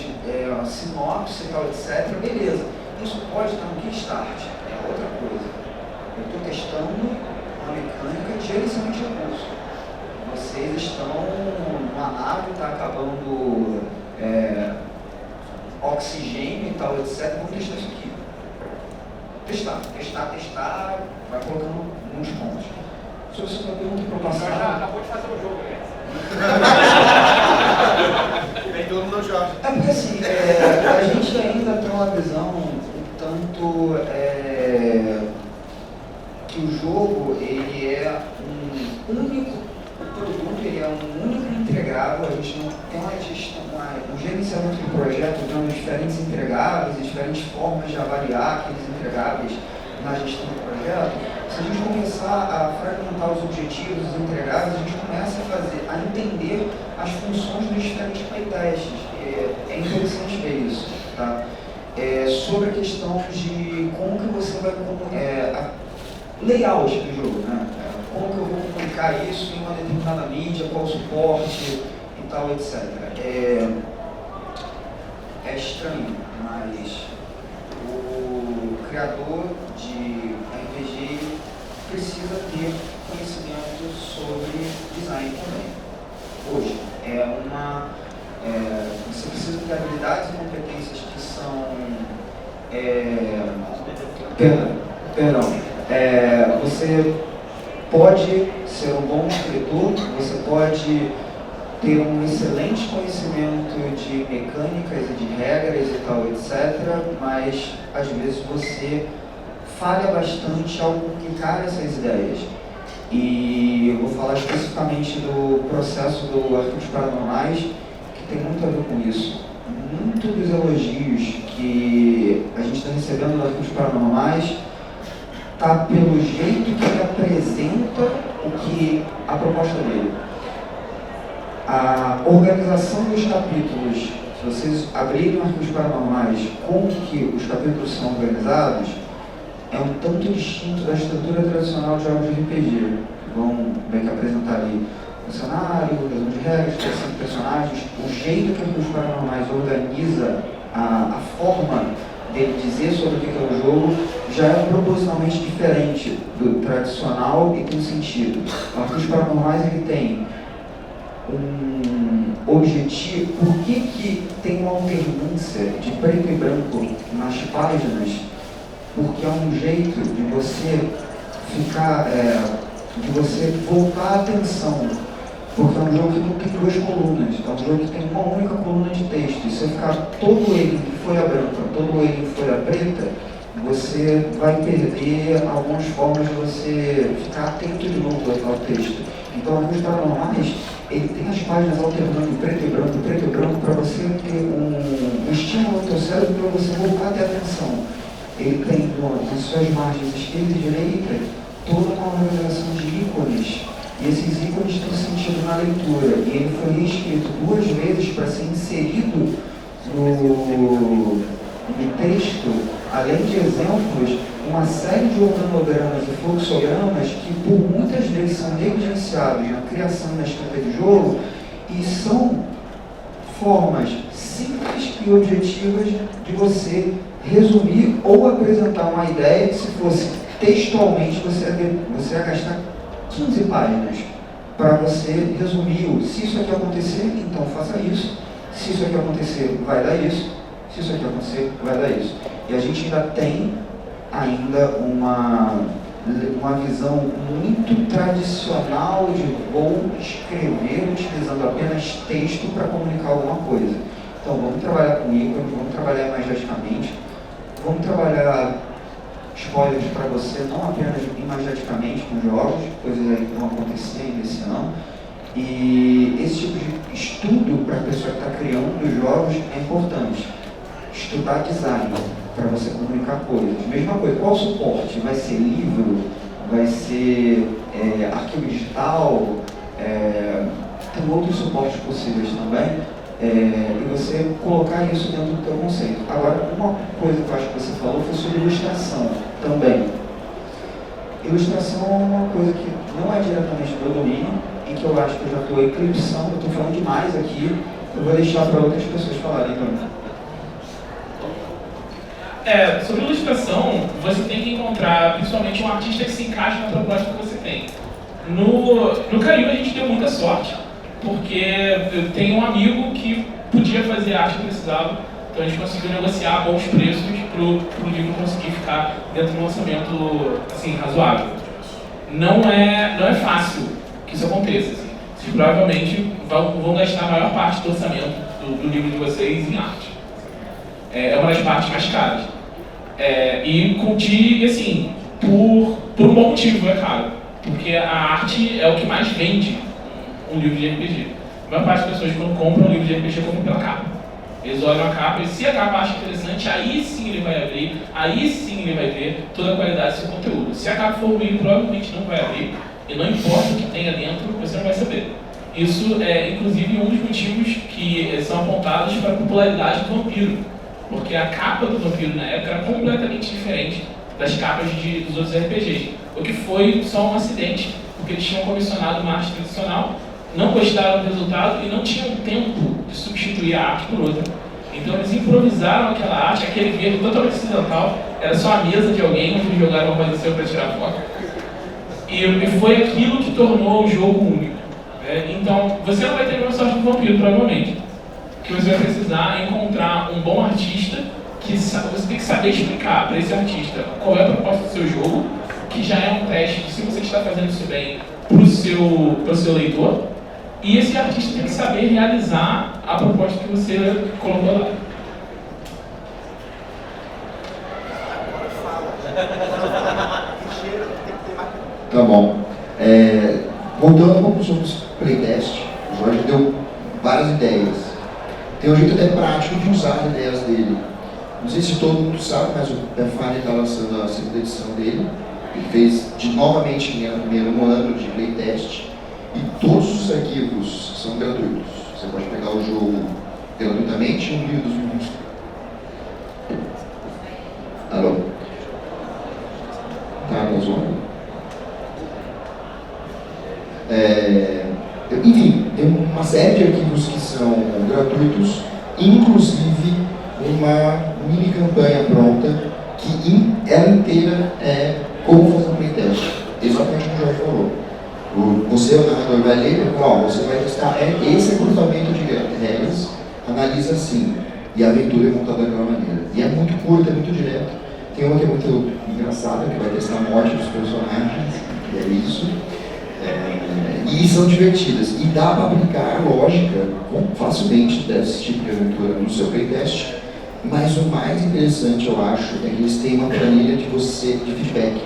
Speaker 3: sinopse e tal, etc. Beleza, isso pode estar no Kickstart, é outra coisa. Eu estou testando uma mecânica de gerenciamento de recursos. Vocês estão numa nave, está acabando oxigênio e tal, etc. Vamos testar isso aqui. Testar, vai colocando alguns pontos. Se você tem uma pergunta para eu passar...
Speaker 6: Já acabou de fazer o jogo, né?
Speaker 2: Tem todo mundo joga.
Speaker 3: É porque assim, a gente ainda tem uma visão um tanto que o jogo ele é um único produto, ele é um único entregável, a gente não tem uma gestão, um gerenciamento do projeto dando diferentes entregáveis e diferentes formas de avaliar aqueles entregáveis na gestão do projeto. Se a gente começar a fragmentar os objetivos, os entregáveis, a gente começa a entender as funções dos diferentes playtests. É interessante ver isso, tá? Sobre a questão de como que você vai layout do jogo, né? Como que eu vou comunicar isso em uma determinada mídia, qual suporte e tal, etc. É estranho, mas o criador de RPG precisa ter conhecimento sobre design também. Hoje, você precisa ter habilidades e competências que são... você pode ser um bom escritor, você pode ter um excelente conhecimento de mecânicas e de regras e tal, etc., mas às vezes você falha bastante ao comunicar essas ideias. E eu vou falar especificamente do processo do Arquivos Paranormais, que tem muito a ver com isso. Muitos dos elogios que a gente está recebendo do Arquivos Paranormais está pelo jeito que ele apresenta a proposta dele. A organização dos capítulos, se vocês abrirem Arquivos Paranormais, como que os capítulos são organizados, é um tanto distinto da estrutura tradicional de jogos de RPG. Vão meio que apresentar ali o cenário, o resumo de regras, criação de personagens, o jeito que Arquivos Paranormais organiza a forma dele dizer sobre o que é o jogo já é propositalmente diferente do tradicional e com sentido. O Arquivos Paranormais ele tem um objetivo, por que tem uma alternância de preto e branco nas páginas? Porque é um jeito de você de você voltar a atenção, porque é um jogo que não tem duas colunas, é um jogo que tem uma única coluna de texto, e se você ficar todo ele em folha branca, todo ele em folha preta, você vai perder algumas formas de você ficar atento de novo ao texto. Então, Arquivos Paranormais, ele tem as páginas alternando preto e branco, para você ter um estímulo ao teu cérebro para você voltar a ter atenção. Ele tem nas suas margens esquerda e direita toda uma organização de ícones, e esses ícones têm sentido na leitura, e ele foi reescrito 2 vezes para ser inserido no texto, além de exemplos, uma série de organogramas e fluxogramas que por muitas vezes são negligenciados na criação e na escrita de jogo, e são formas simples e objetivas de você resumir ou apresentar uma ideia que, se fosse textualmente, você ia gastar 15 páginas para você resumir se isso aqui acontecer, então faça isso, se isso aqui acontecer, vai dar isso, se isso aqui acontecer, vai dar isso. E a gente ainda tem uma visão muito tradicional de vou escrever utilizando apenas texto para comunicar alguma coisa. Então vamos trabalhar com ícones, vamos trabalhar imageticamente, vamos trabalhar spoilers para você, não apenas imageticamente com jogos, coisas aí que vão acontecer ainda esse ano. E esse tipo de estudo para a pessoa que está criando os jogos é importante. Estudar design para você comunicar coisas. Mesma coisa, qual suporte? Vai ser livro? Vai ser arquivo digital? Tem outros suportes possíveis também. E você colocar isso dentro do teu conceito. Agora, uma coisa que eu acho que você falou foi sobre ilustração também. Ilustração é uma coisa que não é diretamente do meu domínio, e que eu acho que eu já estou eclipsando, eu estou falando demais aqui, eu vou deixar para outras pessoas falarem também.
Speaker 4: Sobre ilustração, você tem que encontrar principalmente um artista que se encaixe na proposta que você tem. No Caribe a gente deu muita sorte, porque eu tenho um amigo que podia fazer a arte que precisava, então a gente conseguiu negociar bons preços para o livro conseguir ficar dentro de um lançamento assim, razoável. Não é fácil que isso aconteça. Assim. Vocês provavelmente vão gastar a maior parte do orçamento do livro de vocês em arte. É uma das partes mais caras. E assim, por um bom motivo é caro. Porque a arte é o que mais vende um livro de RPG. A maior parte das pessoas, quando compram um livro de RPG, compram pela capa. Eles olham a capa e, se a capa acha interessante, aí sim ele vai abrir, aí sim ele vai ver toda a qualidade do seu conteúdo. Se a capa for ruim, provavelmente não vai abrir, e não importa o que tenha dentro, você não vai saber. Isso é, inclusive, um dos motivos que são apontados para a popularidade do Vampiro. Porque a capa do Vampiro na época era completamente diferente das capas dos outros RPGs. O que foi só um acidente, porque eles tinham comissionado uma arte tradicional, não gostaram do resultado e não tinham tempo de substituir a arte por outra. Então eles improvisaram aquela arte, aquele verde totalmente acidental, era só a mesa de alguém onde eles jogaram uma coisa para tirar foto. E foi aquilo que tornou o jogo único. Então, você não vai ter uma sorte do vampiro, provavelmente. O que você vai precisar é encontrar um bom artista, que você tem que saber explicar para esse artista qual é a proposta do seu jogo, que já é um teste de se você está fazendo isso bem para o seu leitor, e esse artista tem que saber realizar a proposta que você colocou lá.
Speaker 2: Tá bom. Voltando um pouco sobre o playtest, o Jorge deu várias ideias. Tem um jeito até prático de usar as ideias dele. Não sei se todo mundo sabe, mas o Pathfinder está lançando a segunda edição dele. Ele fez novamente no primeiro ano de playtest e todos os arquivos são gratuitos. Você pode pegar o jogo gratuitamente e um livro dos mundos. Alô? Tá na zona? Enfim, tem uma série de arquivos que são gratuitos, inclusive uma mini campanha pronta que ela inteira é como fazer um playtest, exatamente como o Jorge falou. Você, o narrador, vai ler, você vai testar esse agrupamento de regras, analisa assim, e a aventura é montada daquela maneira. E é muito curta, é muito direto. Tem uma que é muito engraçada, que vai testar a morte dos personagens, e é isso. E são divertidas. E dá para aplicar a lógica facilmente desse tipo de aventura no seu playtest. Mas o mais interessante, eu acho, é que eles têm uma planilha de feedback,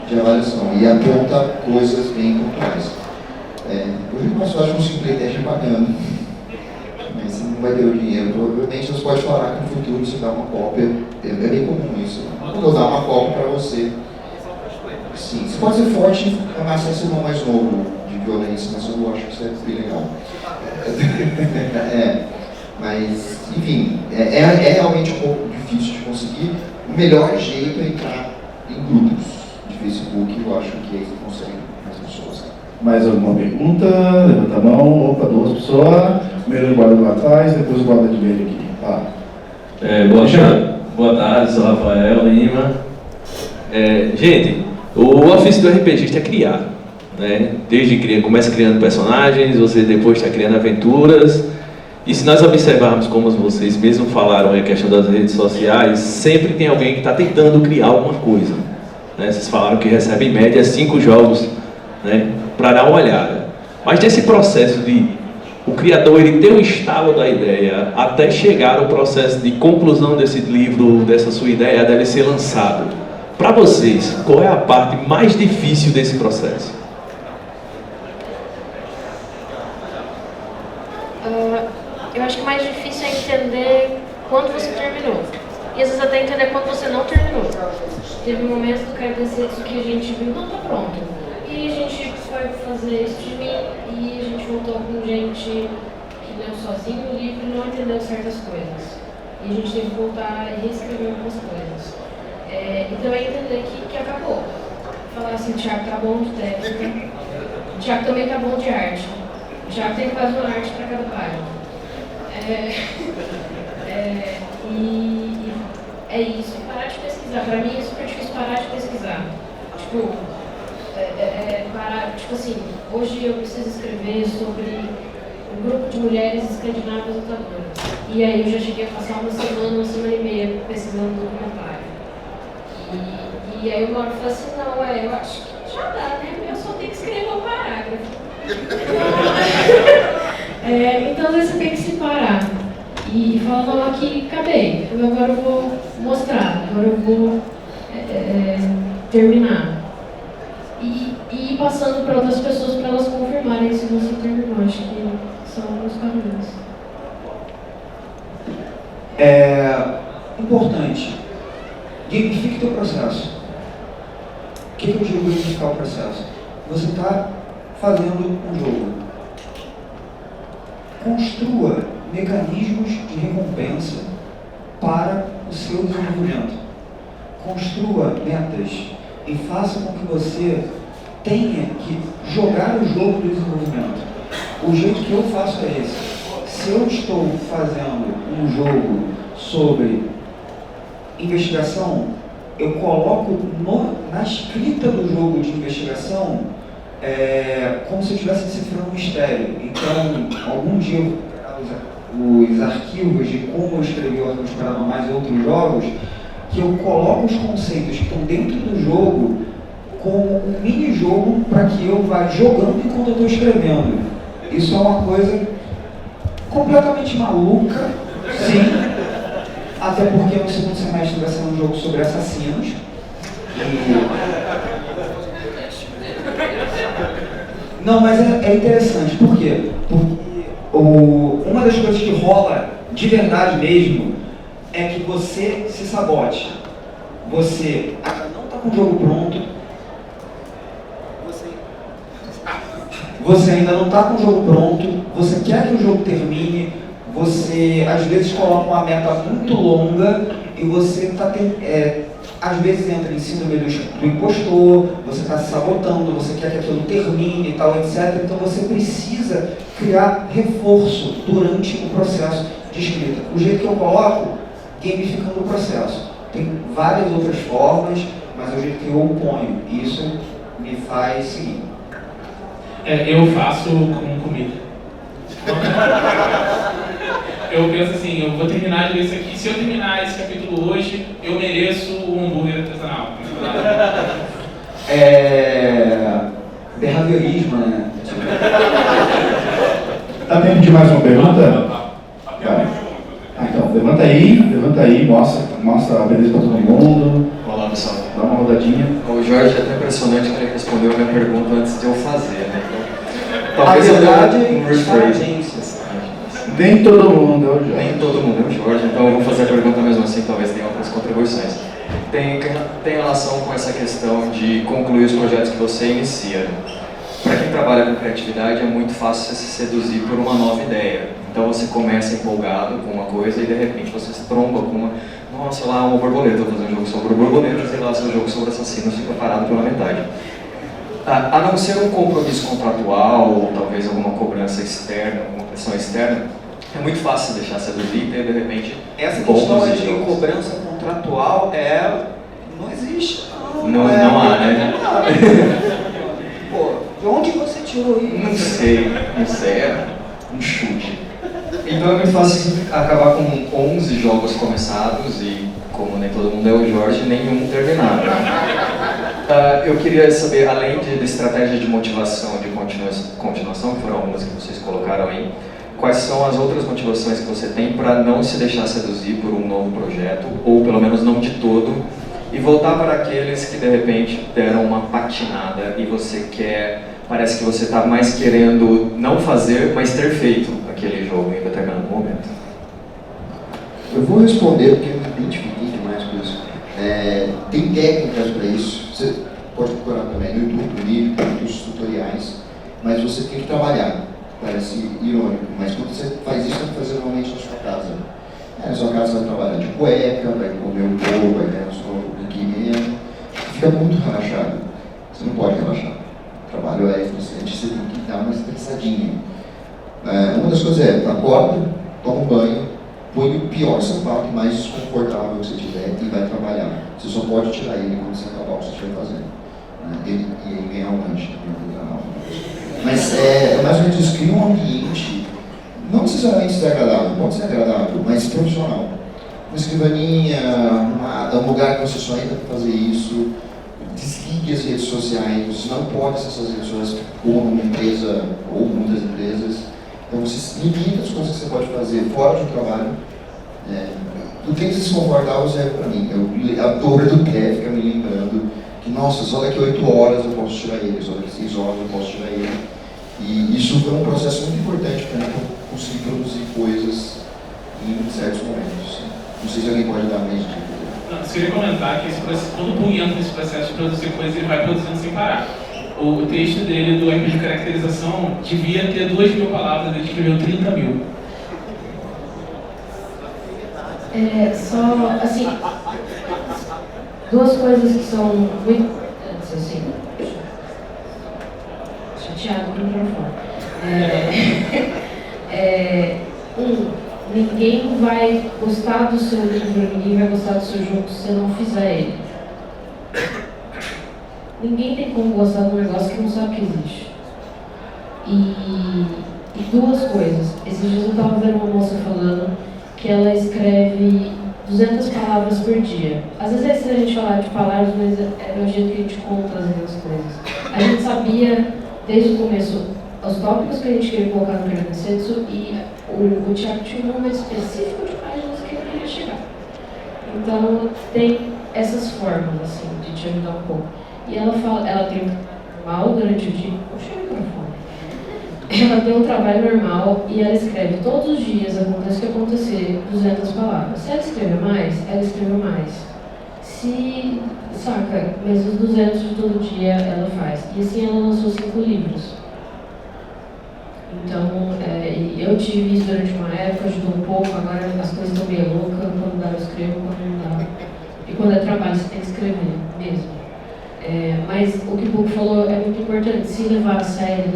Speaker 2: de avaliação, e aponta coisas bem pontuais. Hoje o pessoal acha que um playtest é bacana, mas você não vai ter o dinheiro. Provavelmente você pode falar que no futuro você dá uma cópia, é bem comum isso. Eu vou dar uma cópia para você. Sim, você pode ser forte, mas você é mais novo de violência, mas eu acho que isso é bem legal. Mas, enfim, é realmente um pouco difícil de conseguir. O melhor jeito é entrar em grupos de Facebook, eu acho que aí você consegue mais pessoas.
Speaker 1: Mais alguma pergunta? Levanta a mão. Opa, 2 pessoas. Primeiro guarda lá atrás, depois o guarda de verde aqui.
Speaker 7: Boa tarde, sou Rafael Lima. Gente, o ofício do RPGista é criar, né? Começa criando personagens, você depois está criando aventuras. E se nós observarmos como vocês mesmos falaram a questão das redes sociais, sempre tem alguém que está tentando criar alguma coisa, né? Vocês falaram que recebem em média 5 jogos, né, para dar uma olhada. Mas nesse processo de o criador ele ter o estalo da ideia até chegar ao processo de conclusão desse livro, dessa sua ideia, deve ser lançado. Para vocês, qual é a parte mais difícil desse processo?
Speaker 5: Eu acho que o mais difícil é entender quando você terminou. E às vezes até entender quando você não terminou. Teve momentos do Cardecenses que a gente viu, não tá pronto. E a gente foi fazer streaming e a gente voltou com gente que leu sozinho o livro e não entendeu certas coisas. E a gente teve que voltar e reescrever algumas coisas. Então é entender que acabou. Falar assim, o Thiago tá bom de técnica, o Thiago também tá bom de arte. O Thiago tem quase uma arte para cada página. E é isso, parar de pesquisar. Pra mim é super difícil parar de pesquisar. Parar, assim, hoje eu preciso escrever sobre um grupo de mulheres escandinavas lutadoras. E aí eu já cheguei a passar uma semana e meia pesquisando documentário. E aí uma hora eu falei assim, não, eu acho que já dá, né? Eu só tenho que escrever um parágrafo. Então às vezes você tem que se parar e falar, não, aqui acabei, agora eu vou mostrar, agora eu vou terminar. E ir passando para outras pessoas para elas confirmarem se você terminou. Acho que são os caminhos.
Speaker 3: Importante, gamifique teu processo. O que eu digo gamificar o processo? Você está fazendo um jogo. Construa mecanismos de recompensa para o seu desenvolvimento. construa metas e faça com que você tenha que jogar o jogo do desenvolvimento. O jeito que eu faço é esse. Se eu estou fazendo um jogo sobre investigação, eu coloco na escrita do jogo de investigação como se eu estivesse decifrando um mistério. Então, algum dia eu vou pegar os arquivos de como eu escrevi Órgãos Paranormais e outros jogos, que eu coloco os conceitos que estão dentro do jogo como um mini-jogo para que eu vá jogando enquanto eu estou escrevendo. Isso é uma coisa completamente maluca, sim, até porque no segundo semestre vai ser um jogo sobre assassinos. Não, mas é interessante, por quê? Porque uma das coisas que rola de verdade mesmo é que você se sabote. Você ainda não está com o jogo pronto, você ainda não está com o jogo pronto, você quer que o jogo termine, você às vezes coloca uma meta muito longa e você está às vezes entra em síndrome do impostor, você está se sabotando, você quer que aquilo termine e tal, etc. Então você precisa criar reforço durante o processo de escrita. O jeito que eu coloco, gamificando o processo. Tem várias outras formas, mas é o jeito que eu ponho. E isso me faz seguir.
Speaker 4: Eu faço com comida. Eu penso assim, eu vou terminar de ler isso aqui. Se eu terminar esse capítulo hoje, eu mereço um hambúrguer artesanal.
Speaker 3: Behaviorismo, né?
Speaker 1: Tá tempo de mais uma pergunta? Então, levanta aí, mostra a beleza para todo mundo.
Speaker 8: Olá, pessoal.
Speaker 1: Dá uma rodadinha.
Speaker 8: O Jorge é até impressionante que ele respondeu a minha pergunta antes de eu fazer, né? Então,
Speaker 3: A verdade
Speaker 8: um rephrasing.
Speaker 1: Nem todo mundo é o Jorge.
Speaker 8: Nem todo mundo é o Jorge, então eu vou fazer a pergunta mesmo assim, talvez tenha outras contribuições. Tem relação com essa questão de concluir os projetos que você inicia. Para quem trabalha com criatividade, é muito fácil você se seduzir por uma nova ideia. Então você começa empolgado com uma coisa e de repente você se tromba com uma... Nossa, lá uma borboleta, vou fazer um jogo sobre borboletas e lá um jogo sobre assassinos, fica parado pela metade. A não ser um compromisso contratual ou talvez alguma cobrança externa, alguma pressão externa, é muito fácil deixar seduzir e ter de repente...
Speaker 3: Essa questão de cobrança contratual não existe.
Speaker 8: Não há, né?
Speaker 3: Pô, de onde você tirou isso?
Speaker 8: Não sei, é um chute. Então é muito fácil acabar com 11 jogos começados e, como nem todo mundo é o Jorge, nenhum terminado. Eu queria saber, além de estratégia de motivação, de continuação, que foram algumas que vocês colocaram aí, quais são as outras motivações que você tem para não se deixar seduzir por um novo projeto, ou pelo menos não de todo, e voltar para aqueles que de repente deram uma patinada e você parece que você está mais querendo não fazer, mas ter feito aquele jogo em determinado momento?
Speaker 2: Eu vou responder porque eu me identifiquei demais com isso. Tem técnicas para isso, você pode procurar também no YouTube, no livro, tem muitos tutoriais, mas você tem que trabalhar. Parece irônico, mas quando você faz isso, você vai fazer normalmente na sua casa. Na sua casa você vai trabalhar de cueca, vai comer um pouco, vai ganhar um pouquinho, fica muito relaxado. Você não pode relaxar. O trabalho é estressante, você tem que dar uma estressadinha. Uma das coisas acorda, toma um banho, põe o pior sapato, mais desconfortável que você tiver e vai trabalhar. Você só pode tirar ele quando você acabar o que você estiver fazendo. E aí ganhar um lanche também. Mas é mais ou menos isso, cria um ambiente, não necessariamente ser agradável, pode ser agradável, mas profissional. Uma escrivaninha arrumada, um lugar que você só entra para fazer isso, desligue as redes sociais, você não pode acessar as redes sociais como uma empresa ou muitas empresas. Então você limita as coisas que você pode fazer fora do trabalho. Do que desconfortável serve para mim. A dor do pé fica me lembrando que, nossa, só daqui 8 horas eu posso tirar ele, só daqui 6 horas eu posso tirar ele. E isso foi um processo muito importante para mim, para conseguir produzir coisas em certos momentos. Não sei se alguém pode dar mais dicas.
Speaker 4: Não, eu queria comentar que todo o Pug entra nesse processo de produzir coisas, ele vai produzindo sem parar. O texto dele do RPG de caracterização devia ter 2.000 palavras, ele escreveu 30.000.
Speaker 5: Só, assim, duas coisas que são muito, assim, chateado com o microfone. Ninguém vai gostar do seu livro, ninguém vai gostar do seu jogo se você não fizer ele. Ninguém tem como gostar de um negócio que não sabe que existe. E duas coisas. Esses dias eu estava vendo uma moça falando que ela escreve 200 palavras por dia. Às vezes é estranho a gente falar de palavras, mas é o jeito que a gente conta as coisas. A gente sabia desde o começo os tópicos que a gente queria colocar no Cardensetsu e o Thiago tinha um número específico de páginas que ele queria chegar. Então tem essas formas assim, de te ajudar um pouco. E ela fala, ela tem mal durante o dia. Puxa o microfone. Ela tem um trabalho normal e ela escreve todos os dias, acontece o que acontecer, 200 palavras. Se ela escrever mais, ela escreveu mais. Se, saca, mas os 200 de todo dia ela faz. E assim ela lançou 5 livros. Então, eu tive isso durante uma época, ajudou um pouco, agora as coisas estão meio loucas, quando dá eu escrevo, quando não dá. E quando é trabalho você tem que escrever mesmo. Mas o que o Buco falou é muito importante, se levar a sério,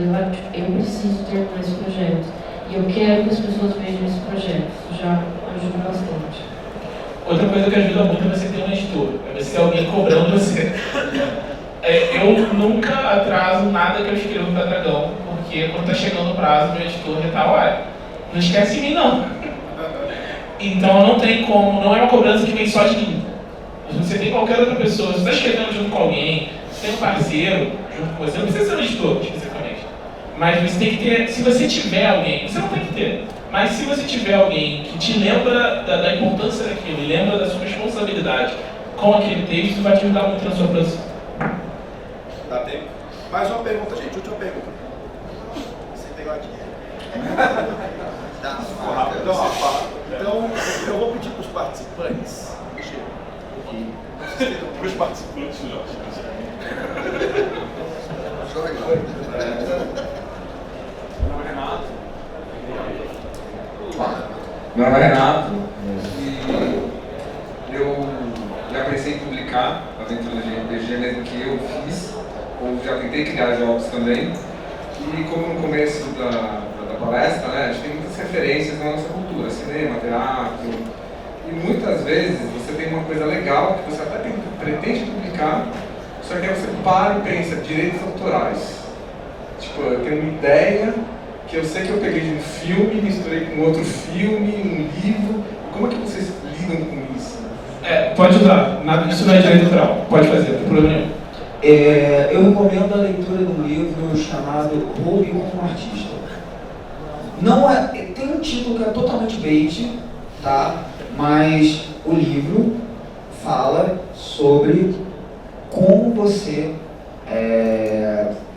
Speaker 5: eu preciso terminar esse projeto. E eu quero que as pessoas vejam esse projeto, isso já ajuda bastante.
Speaker 4: Outra coisa que ajuda muito é você ter um editor, é você ter alguém cobrando você. Eu nunca atraso nada que eu escrevo para Dragão, porque quando tá chegando o prazo, meu editor já tá, olha, não esquece de mim não. Então não tem como, não é uma cobrança que vem só de mim. Você tem qualquer outra pessoa, você está escrevendo junto com alguém, você tem um parceiro junto com você, não precisa ser um editor especificamente. Mas você tem que ter, se você tiver alguém, você não tem que ter, mas se você tiver alguém que te lembra da importância daquilo e lembra da sua responsabilidade com aquele texto, vai te ajudar muito na sua produção.
Speaker 9: Dá tempo? Mais uma pergunta, gente, última pergunta. Sem pegadinha. Então, eu vou pedir para os participantes. Para os participantes, Jorge.
Speaker 10: Meu nome é Renato e eu já pensei em publicar aventuras de RPG, mesmo que eu fiz, ou já tentei criar jogos também. E como no começo da palestra, né, a gente tem muitas referências na nossa cultura, cinema, teatro, e muitas vezes você tem uma coisa legal que você até pretende publicar, só que aí você para e pensa, direitos autorais. Tipo, eu tenho uma ideia que eu sei que eu peguei de um filme, misturei com outro filme, um livro. Como é que vocês lidam com isso?
Speaker 4: Pode usar, isso não é direito autoral, pode fazer, não tem problema nenhum.
Speaker 3: Eu recomendo a leitura de um livro chamado Roube como Artista. Não tem um título que é totalmente bait, tá? Mas o livro fala sobre como você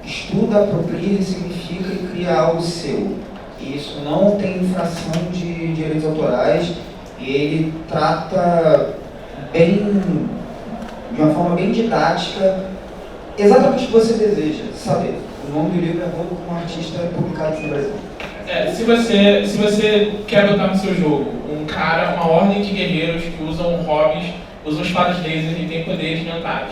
Speaker 3: estuda, apropria, significa e cria algo seu. Isso não tem infração de direitos autorais e ele trata de uma forma bem didática, exatamente o que você deseja saber. O nome do livro é Roube como Artista, publicado no Brasil.
Speaker 4: Se você quer botar no seu jogo uma ordem de guerreiros que usam hobbies, usam espadas laser e tem poderes mentais,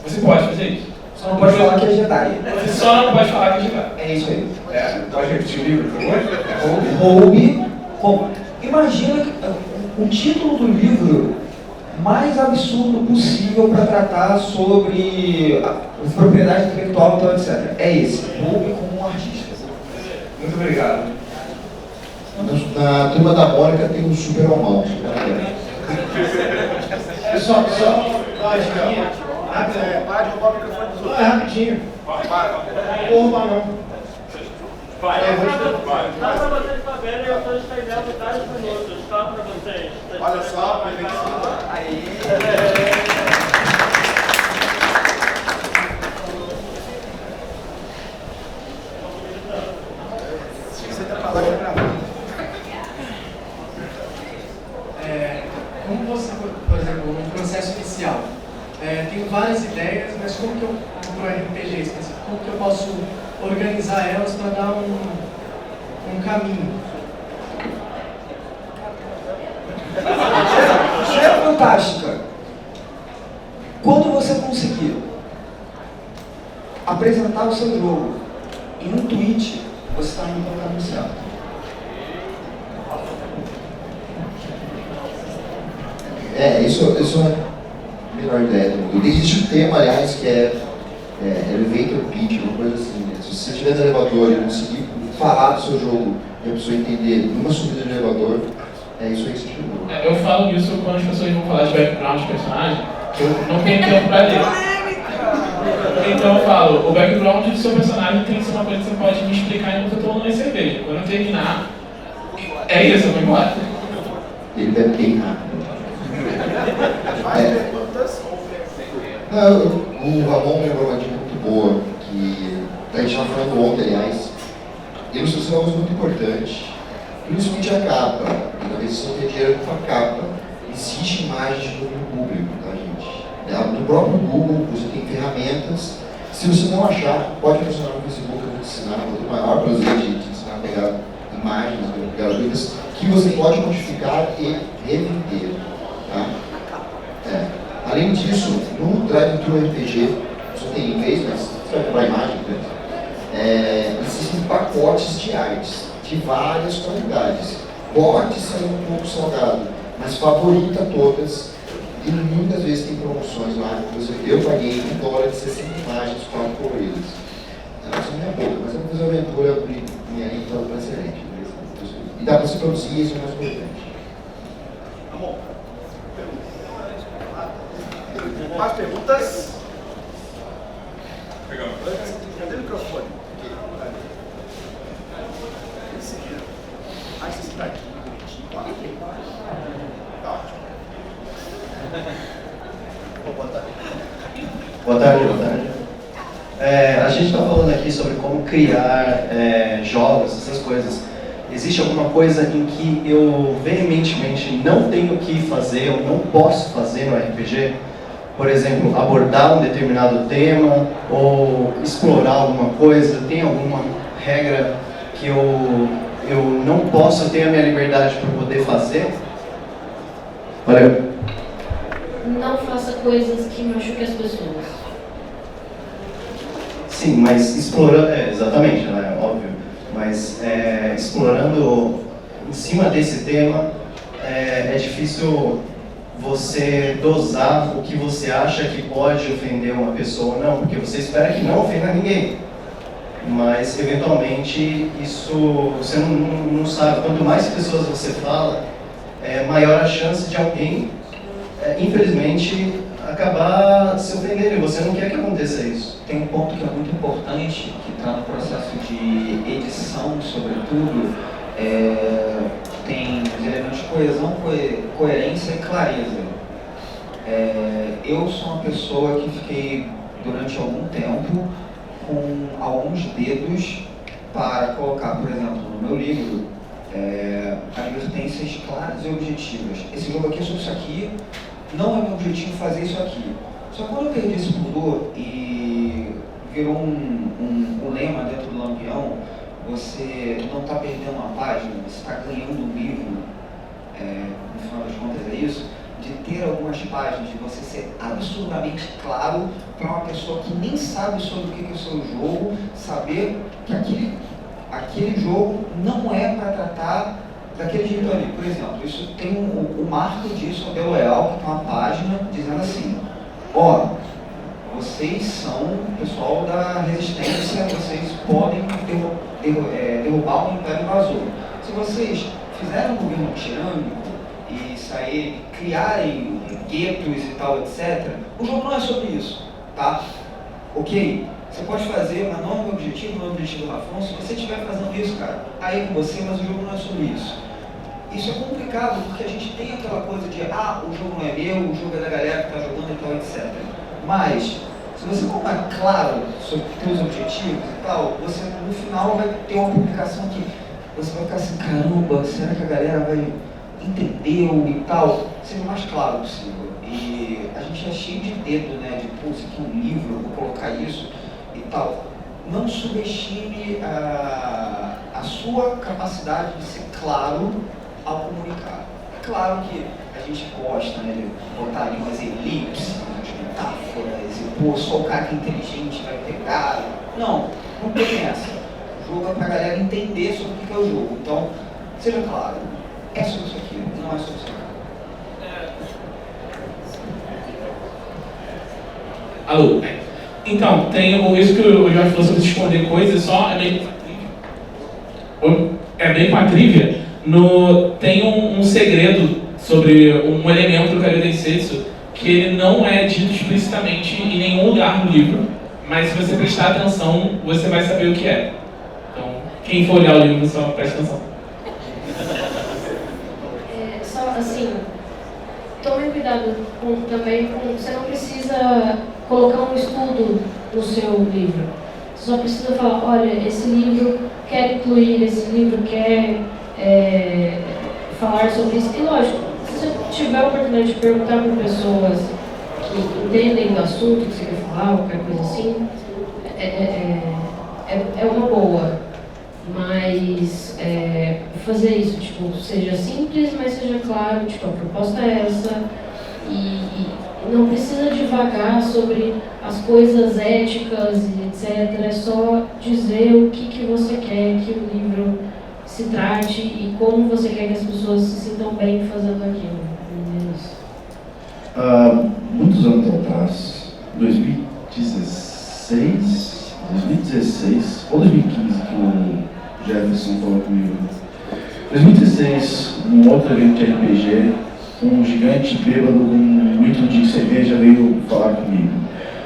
Speaker 4: você pode fazer isso.
Speaker 3: Só não pode falar que é Jedi.
Speaker 4: Você só não pode falar que é Jedi.
Speaker 3: É isso aí.
Speaker 10: Pode repetir o livro, por favor?
Speaker 3: Roube. Imagina o título do livro mais absurdo possível para tratar sobre a propriedade intelectual, então, etc. É esse. Roube como um artista.
Speaker 10: Muito obrigado.
Speaker 2: Na turma da Mônica tem um super homão.
Speaker 6: Só uma diquinha.
Speaker 9: Para de roubar o microfone dos outros.
Speaker 6: Rapidinho. Não vou roubar não.
Speaker 11: Dá pra vocês saberem, eu estou estendendo 10 minutos, tá? Pra vocês.
Speaker 9: Olha só, você tá falando gravando.
Speaker 12: Como você, por exemplo, no processo inicial, tenho várias ideias, mas como que eu, para o RPG específico, como que eu posso organizar elas para dar um caminho?
Speaker 3: Isso é fantástica. Quando você conseguir apresentar o seu jogo em um tweet, você está indo para o caminho certo.
Speaker 2: Isso é a melhor ideia do mundo. Existe um tema, aliás, que é elevator pitch, uma coisa assim. Né? Se você estiver no elevador e conseguir falar do seu jogo e a pessoa entender numa subida de elevador, é isso aí que você chegou.
Speaker 4: Eu falo isso quando as pessoas vão falar de background de personagem, que eu não tenho tempo pra ler. Então eu falo, o background do seu personagem tem que ser uma coisa que você pode me explicar enquanto eu tô tomando cerveja. Quando eu terminar, é isso, eu vou embora.
Speaker 2: Ele deve bem rápido.
Speaker 9: Mais perguntas?
Speaker 2: Não, o Ramon lembrou uma dica muito boa, que a gente estava falando ontem, aliás. Ilustração é uma coisa muito importante, principalmente a capa. E talvez você não tenha dinheiro com a capa. Existe imagem de domínio público, tá, gente? No próprio Google você tem ferramentas. Se você não achar, pode mencionar no Facebook, eu vou te ensinar. Eu vou ter o maior prazer de te ensinar a pegar imagens gratuitas que você pode modificar e revender. Tá? Além disso, no Drive-Thru RPG, só tem em inglês, mas você vai comprar imagem, né? Existem pacotes de artes de várias qualidades. Pode ser um pouco salgado, mas favorita todas. E muitas vezes tem promoções lá. Eu paguei $1 de 60 imagens, 4 coloridas. Elas são minha boca, mas eu vou fazer uma aventura minha aí para excelente. E dá para você produzir, isso é mais importante.
Speaker 9: Amor, mais perguntas? Cadê o microfone? Em seguida. Aí você está aqui, bonitinho. Tá ótimo. Boa tarde.
Speaker 13: Boa tarde. A gente está falando aqui sobre como criar jogos, essas coisas. Existe alguma coisa em que eu veementemente não tenho que fazer, eu não posso fazer no RPG? Por exemplo, abordar um determinado tema ou explorar alguma coisa? Tem alguma regra que eu não posso ter a minha liberdade para poder fazer? Valeu.
Speaker 5: Não faça coisas que machuquem as pessoas.
Speaker 13: Sim, mas explorando, exatamente, né, óbvio, mas explorando em cima desse tema, é difícil você dosar o que você acha que pode ofender uma pessoa ou não, porque você espera que não ofenda ninguém, mas eventualmente isso você não sabe. Quanto mais pessoas você fala, maior a chance de alguém, infelizmente, acabar se ofendendo, e você não quer que aconteça isso.
Speaker 3: Tem um ponto que é muito importante, que está no processo de edição, sobretudo, tem os elementos de coesão, coerência e clareza. Eu sou uma pessoa que fiquei, durante algum tempo, com alguns dedos para colocar, por exemplo, no meu livro, advertências claras e objetivas. Esse jogo aqui é sobre isso aqui, não é meu objetivo fazer isso aqui. Só que quando eu perdi esse pudor e virou um lema dentro do Lampião, você não está perdendo uma página, você está ganhando um livro, no final das contas é isso, de ter algumas páginas, de você ser absolutamente claro para uma pessoa que nem sabe sobre o que é o seu jogo, saber que aquele jogo não é para tratar daquele jeito ali. Por exemplo, isso tem o marco disso, o Deloyal, que tem uma página dizendo assim: vocês são o pessoal da resistência, vocês podem derrubar o Império Invasor. Se vocês fizerem um governo tirânico e criarem guetos e tal, etc., o jogo não é sobre isso, tá? Ok? Você pode fazer, mas não é o meu objetivo, não é o objetivo do Afonso. Se você estiver fazendo isso, cara, aí é com você, mas o jogo não é sobre isso. Isso é complicado, porque a gente tem aquela coisa de, o jogo não é meu, o jogo é da galera que está jogando e tal, etc. Mas, se você colocar claro sobre os seus objetivos e tal, você no final vai ter uma publicação que você vai ficar assim, caramba, será que a galera vai entender e tal? Seja o mais claro possível. E a gente é cheio de dedo, né, de, pô, isso aqui é um livro, eu vou colocar isso e tal. Não subestime a sua capacidade de ser claro ao comunicar. É claro que a gente gosta, né, de botar ali umas elipses, umas metáforas, pô, só o cara que é inteligente vai pegar. Não, não tem essa. O jogo é pra galera entender sobre o que é o jogo. Então, seja claro, é sobre isso aqui, não é sobre isso aqui.
Speaker 4: Alô? Então, tem isso que o Jorge falou sobre esconder coisas, só é meio com a trivia. Tem um segredo sobre um elemento do Kaiô Densetsu que ele não é dito explicitamente em nenhum lugar no livro, mas se você prestar atenção, você vai saber o que é. Então, quem for olhar o livro, só presta atenção.
Speaker 5: Só assim, tome cuidado também com... Você não precisa colocar um estudo no seu livro. Você só precisa falar, olha, esse livro quer incluir, esse livro quer falar sobre isso. E lógico, se você tiver a oportunidade de perguntar para pessoas que entendem do assunto que você quer falar, qualquer coisa assim, é uma boa. Mas fazer isso, tipo, seja simples, mas seja claro, tipo, a proposta é essa. E não precisa divagar sobre as coisas éticas e etc. É só dizer o que você quer que o livro se trate e como você quer que as pessoas se sintam bem fazendo aquilo.
Speaker 1: Muitos anos atrás, 2016 ou 2015, que o Jefferson falou comigo. 2016, num outro evento de RPG, um gigante bêbado com um litro de cerveja veio falar comigo.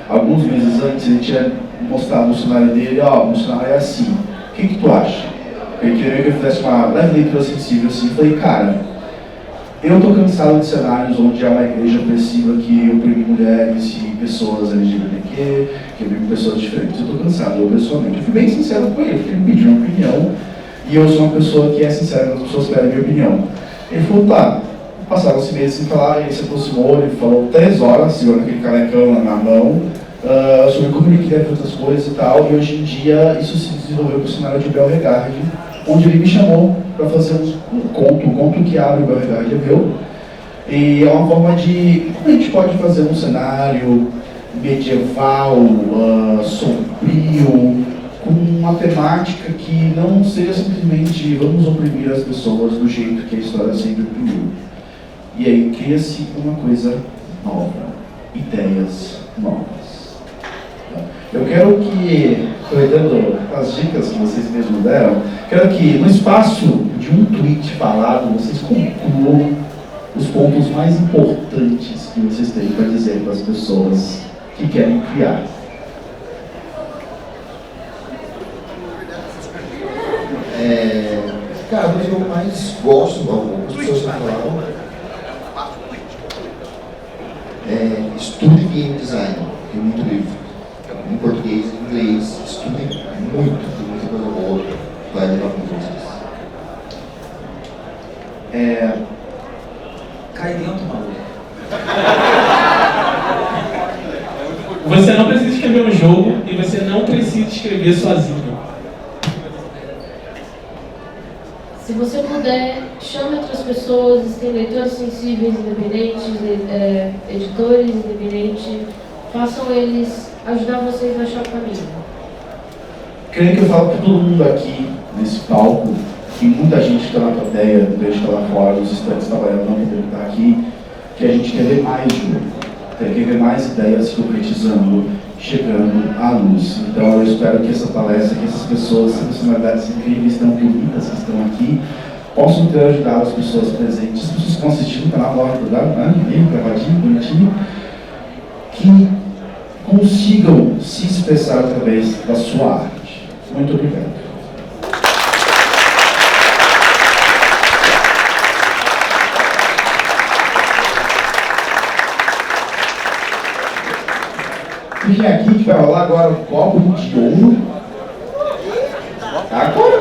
Speaker 1: Alguns meses antes ele tinha mostrado o cenário dele, o cenário é assim, o que tu acha? Ele queria que eu fizesse uma leve leitura sensível assim, eu falei, cara, eu tô cansado de cenários onde há uma igreja opressiva que oprime mulheres e pessoas LGBTQ, que oprime pessoas diferentes, eu tô cansado, eu pessoalmente. Eu fui bem sincero com ele, porque ele me pediu uma opinião, e eu sou uma pessoa que é sincera quando as pessoas pedem minha opinião. Ele falou, tá. Passaram-se meses sem falar, ele se aproximou, ele falou 3 horas, segurando aquele canecão na mão, sobre como ele queria ver outras coisas e tal, e hoje em dia isso se desenvolveu para o cenário de Belregard, onde ele me chamou para fazer um conto que abre o Belregard é meu, e é uma forma de como a gente pode fazer um cenário medieval, sombrio, com uma temática que não seja simplesmente vamos oprimir as pessoas do jeito que a história sempre oprimiu. E aí cria-se uma coisa nova, ideias novas. Eu quero que, aproveitando as dicas que vocês mesmos deram, quero que no espaço de um tweet falado, vocês concluam os pontos mais importantes que vocês têm para dizer para as pessoas que querem criar.
Speaker 2: Cara, o que eu mais gosto, algumas pessoas já falaram, estude game design, tem muito livro, em português e em inglês, estudem muito, tem muita coisa boa, vai levar muito vocês.
Speaker 3: Cai dentro, maluco.
Speaker 4: Você não precisa escrever um jogo e você não precisa escrever sozinho.
Speaker 5: Se você puder, chame outras pessoas, tem leitores sensíveis independentes, editores independentes, façam eles ajudar vocês a achar o caminho.
Speaker 1: Creio que eu falo para todo mundo aqui, nesse palco, e muita gente está na plateia, muita gente está lá fora, nos estantes trabalhando, não poder estar aqui, que a gente quer ver mais jogo, quer ver mais ideias se concretizando, chegando à luz. Então eu espero que essa palestra, que essas pessoas, essas personalidades incríveis, tão bonitas que estão aqui, possam ter ajudado as pessoas presentes, as pessoas que estão assistindo o canal lá, né? Bem gravadinho, bonitinho, que consigam se expressar através da sua arte. Muito obrigado. Vem aqui que vai rolar agora um copo de ouro. Agora